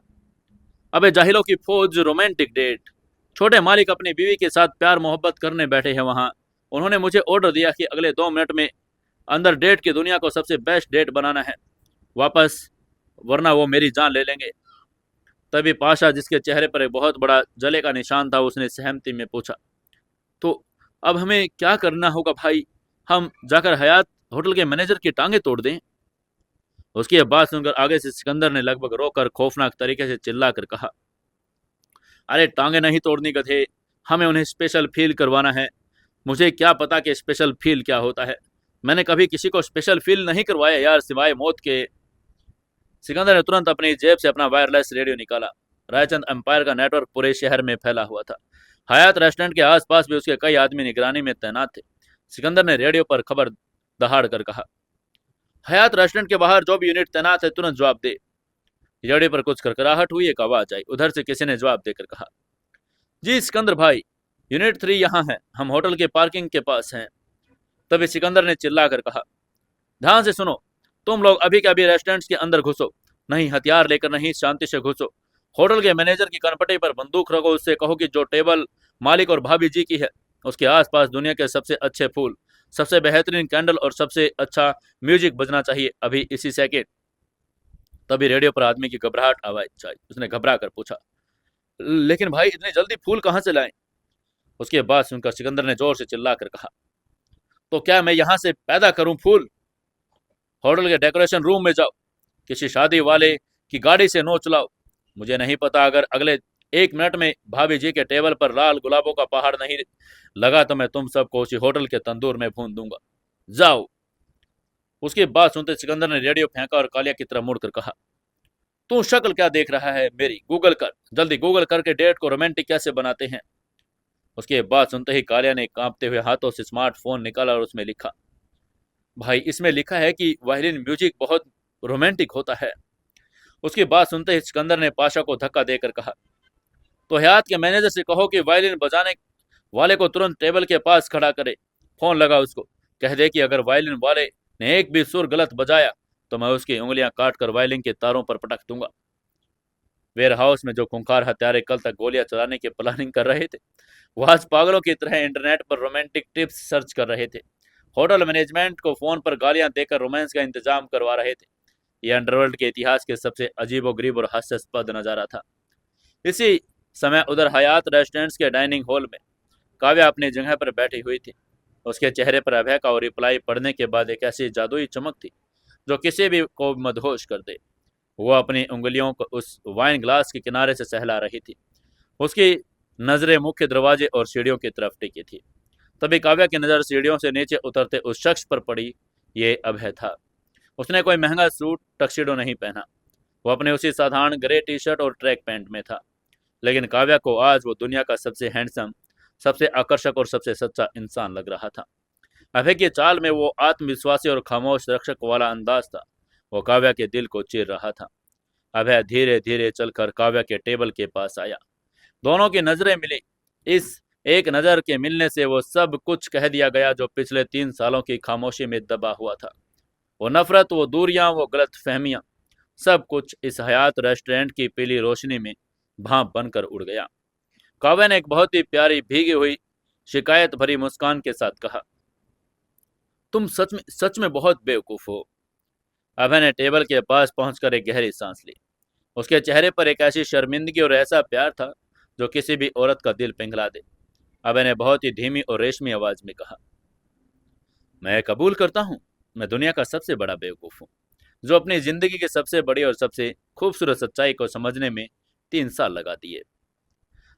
अबे जाहिलों की फौज, रोमांटिक डेट। छोटे मालिक अपनी बीवी के साथ प्यार मोहब्बत करने बैठे हैं वहां। उन्होंने मुझे ऑर्डर दिया कि अगले 2 मिनट में अंदर डेट की दुनिया को सबसे बेस्ट डेट बनाना है वापस, वरना वो मेरी जान ले लेंगे। तभी पाशा, जिसके चेहरे पर एक बहुत बड़ा जले का निशान था, उसने सहमति में पूछा, तो अब हमें क्या करना होगा भाई। हम जाकर हयात होटल के मैनेजर की टांगे तोड़ दें। उसकी यह बात सुनकर आगे से सिकंदर ने लगभग रोकर खौफनाक तरीके से चिल्लाकर कहा, अरे टांगे नहीं तोड़नी गधे, हमें उन्हें स्पेशल फील करवाना है। मुझे क्या पता कि स्पेशल फील क्या होता है। मैंने कभी किसी को स्पेशल फील नहीं करवाया यार, सिवाय मौत के। सिकंदर ने तुरंत अपनी जेब से अपना वायरलेस रेडियो निकाला। रायचंद एम्पायर का नेटवर्क पूरे शहर में फैला हुआ था। हयात रेस्टोरेंट के आसपास भी उसके कई आदमी निगरानी में तैनात थे। सिकंदर ने रेडियो पर खबर दहाड़ कर कहा, हयात रेस्टोरेंट के बाहर जो भी यूनिट तैनात है तुरंत जवाब दे। रेडियो पर कुछ खरखराहट हुई, एक आवाज आई। उधर से किसी ने जवाब देकर कहा, जी सिकंदर भाई, यूनिट 3 यहाँ है, हम होटल के पार्किंग के पास हैं। तभी सिकंदर ने चिल्लाकर कहा, ध्यान से सुनो, तुम लोग अभी के अभी रेस्टोरेंट के अंदर घुसो। नहीं हथियार लेकर, नहीं, शांति से घुसो। होटल के मैनेजर की कनपटी पर बंदूक रखो। उससे कहो कि जो टेबल मालिक और भाभी जी की है उसके आसपास दुनिया के सबसे अच्छे फूल, सबसे बेहतरीन कैंडल और सबसे अच्छा म्यूजिक बजना चाहिए अभी इसी सेकेंड। तभी रेडियो पर आदमी की घबराहट आवाज आई। उसने घबरा कर पूछा, लेकिन भाई इतनी जल्दी फूल कहाँ से लाएं? उसके बाद सुनकर सिकंदर ने जोर से चिल्लाकर कहा, तो क्या मैं यहाँ से पैदा करूं फूल? होटल के डेकोरेशन रूम में जाओ, किसी शादी वाले की गाड़ी से नोच लाओ। मुझे नहीं पता, अगर अगले 1 मिनट में भाभी जी के टेबल पर लाल गुलाबों का पहाड़ नहीं लगा तो मैं तुम सबको उसी होटल के तंदूर में भून दूंगा। जाओ। उसकी बात सुनते सिकंदर ने रेडियो फेंका और कालिया की तरफ मुड़कर कहा, तू शक्ल क्या देख रहा है मेरी? गूगल कर, जल्दी गूगल करके डेट को रोमांटिक कैसे बनाते हैं। उसके बाद सुनते ही कालिया ने कांपते हुए हाथों से स्मार्टफोन निकाला और उसमें लिखा, भाई इसमें लिखा है कि वायलिन म्यूजिक बहुत रोमांटिक होता है। उसकी बात सुनते ही सिकंदर ने पाशा को धक्का देकर कहा, तो हयात के मैनेजर से कहो कि वायलिन बजाने वाले को तुरंत टेबल के पास खड़ा करे। फोन लगा उसको, कह दे कि अगर वायलिन वाले ने एक भी सुर गलत बजाया तो मैं उसकी उंगलियां काट कर वायलिन के तारों पर पटक दूंगा। वेयर हाउस में जो खूंखार हत्यारे कल तक गोलियां चलाने की प्लानिंग कर रहे थे, वो आज पागलों की तरह इंटरनेट पर रोमांटिक टिप्स सर्च कर रहे थे। होटल मैनेजमेंट को फोन पर गालियां देकर रोमांस का इंतजाम करवा रहे थे। यह अंडरवर्ल्ड के इतिहास के सबसे अजीबोगरीब और हास्यास्पद नजारा था। इसी समय उधर हयात रेस्टोरेंट्स के डाइनिंग हॉल में काव्या अपनी जगह पर बैठी हुई थी। उसके चेहरे पर अभय का और रिप्लाई पढ़ने के बाद एक ऐसी जादुई चमक थी जो किसी भी को मदहोश कर दे। वो अपनी उंगलियों को उस वाइन ग्लास के किनारे से सहला रही थी। उसकी नजरें मुख्य दरवाजे और सीढ़ियों की तरफ टिकी थी। तभी काव्या की नजर सीढ़ियों से नीचे उतरते उस शख्स पर पड़ी। ये अभय था। उसने कोई महंगा सूट टक्सीडो नहीं पहना। वो अपने उसी साधारण ग्रे टी शर्ट और ट्रैक पैंट में था। लेकिन काव्या को आज वो दुनिया का सबसे हैंडसम, सबसे आकर्षक और सबसे सच्चा इंसान लग रहा था। अभय की चाल में वो आत्मविश्वासी और खामोश रक्षक वाला अंदाज था। वो काव्या के दिल को चीर रहा था। अभय धीरे धीरे चलकर काव्या के टेबल के पास आया। दोनों की नजरें मिली। इस एक नजर के मिलने से वो सब कुछ कह दिया गया जो पिछले 3 सालों की खामोशी में दबा हुआ था। वो नफरत, वो दूरियां, वो गलत फहमियां, सब कुछ इस हयात रेस्टोरेंट की पीली रोशनी में भाप बनकर उड़ गया। काव्या ने एक बहुत ही प्यारी भीगी हुई शिकायत भरी मुस्कान के साथ कहा, तुम सच में बहुत बेवकूफ हो। अभय ने टेबल के पास पहुंचकर एक गहरी सांस ली। उसके चेहरे पर एक ऐसी शर्मिंदगी और ऐसा प्यार था जो किसी भी औरत का दिल पिघला दे। अभय ने बहुत ही धीमी और रेशमी आवाज में कहा, मैं कबूल करता हूं, मैं दुनिया का सबसे बड़ा बेवकूफ हूं, जो अपनी जिंदगी की सबसे बड़ी और सबसे खूबसूरत सच्चाई को समझने में 3 साल लगा दिए।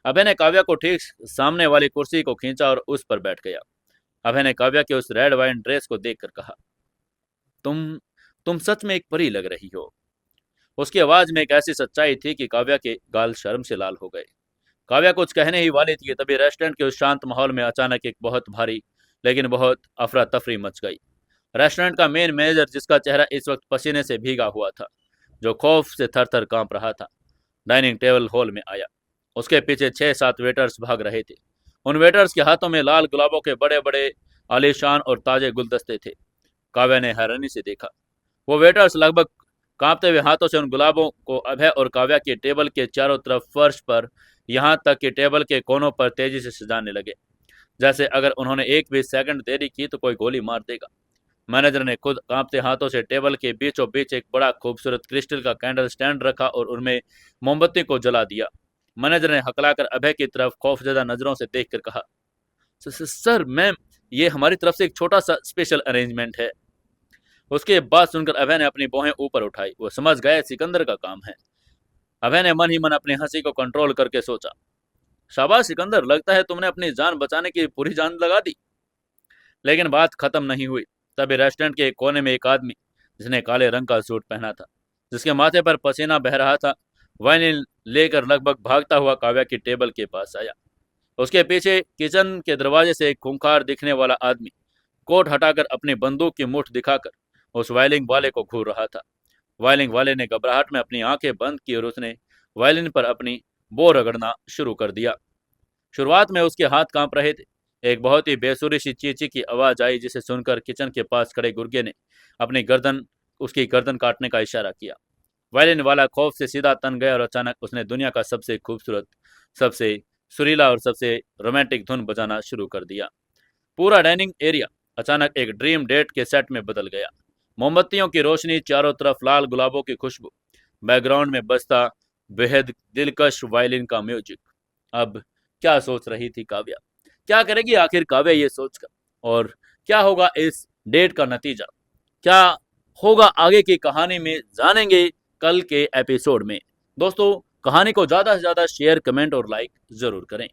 अभय ने काव्या को ठीक सामने वाली कुर्सी को खींचा और उस पर बैठ गया। अभय ने काव्या के उस रेड वाइन ड्रेस को देखकर कहा, तुम तुम सच में एक परी लग रही हो। उसकी आवाज में एक ऐसी सच्चाई थी कि काव्या के गाल शर्म से लाल हो गए। काव्या कुछ कहने ही वाली थी, तभी रेस्टोरेंट के उस शांत माहौल में अचानक एक बहुत भारी लेकिन बहुत अफरा तफरी मच गई। रेस्टोरेंट का मेन मैनेजर, जिसका चेहरा इस वक्त पसीने से भीगा हुआ था, जो खौफ से थर थर कांप रहा था, डाइनिंग टेबल हॉल में आया। उसके पीछे 6-7 वेटर्स भाग रहे थे। उन वेटर्स के हाथों में लाल गुलाबों के बड़े बड़े आलीशान और ताजे गुलदस्ते थे। काव्या ने हैरानी से देखा। वो वेटर्स लगभग कांपते हुए हाथों से उन गुलाबों को अभय और काव्या के टेबल के चारों तरफ, फर्श पर, यहाँ तक कि टेबल के कोनों पर तेजी से सजाने लगे, जैसे अगर उन्होंने एक भी सेकंड देरी की तो कोई गोली मार देगा। मैनेजर ने खुद कांपते हाथों से टेबल के बीचों बीच एक बड़ा खूबसूरत क्रिस्टल का कैंडल स्टैंड रखा और उनमें मोमबत्ती को जला दिया। मैनेजर ने हकलाकर अभय की तरफ खौफजदा नजरों से देखकर कहा, सर मैम, ये हमारी तरफ से एक छोटा सा स्पेशल अरेंजमेंट है। उसके बाद सुनकर अभय ने अपनी भौहें ऊपर उठाई। वो समझ गए सिकंदर का काम है। अभय ने मन ही मन अपनी हंसी को कंट्रोल करके सोचा, शाबाश सिकंदर, लगता है तुमने अपनी जान बचाने की पूरी जान लगा दी। लेकिन बात खत्म नहीं हुई। तभी रेस्टोरेंट के एक कोने में एक आदमी, जिसने काले रंग का सूट पहना था, जिसके माथे पर पसीना बह रहा था, वाइन लेकर लगभग भागता हुआ काव्या की टेबल के पास आया। उसके पीछे किचन के दरवाजे से एक खूंखार दिखने वाला आदमी कोट हटाकर अपनी बंदूक की मुठ दिखाकर उस वायलिन वाले को घूर रहा था। वायलिन वाले ने घबराहट में अपनी आंखें बंद की और उसने वायलिन पर अपनी बो रगड़ना शुरू कर दिया। शुरुआत में उसके हाथ कांप रहे थे। एक बहुत ही बेसुरी सी चींची की आवाज आई, जिसे सुनकर किचन के पास खड़े गुर्गे ने अपनी उसकी गर्दन काटने का इशारा किया। वायलिन वाला खौफ से सीधा तन गया और अचानक उसने दुनिया का सबसे खूबसूरत, सबसे सुरीला और सबसे रोमांटिक धुन बजाना शुरू कर दिया। पूरा डाइनिंग एरिया अचानक एक ड्रीम डेट के सेट में बदल गया। मोमबत्तियों की रोशनी, चारों तरफ लाल गुलाबों की खुशबू, बैकग्राउंड में बजता बेहद दिलकश वायलिन का म्यूजिक। अब क्या सोच रही थी काव्या? क्या करेगी आखिर काव्या ये सोचकर? और क्या होगा इस डेट का नतीजा? क्या होगा आगे की कहानी में, जानेंगे कल के एपिसोड में। दोस्तों, कहानी को ज्यादा से ज्यादा शेयर, कमेंट और लाइक जरूर करें।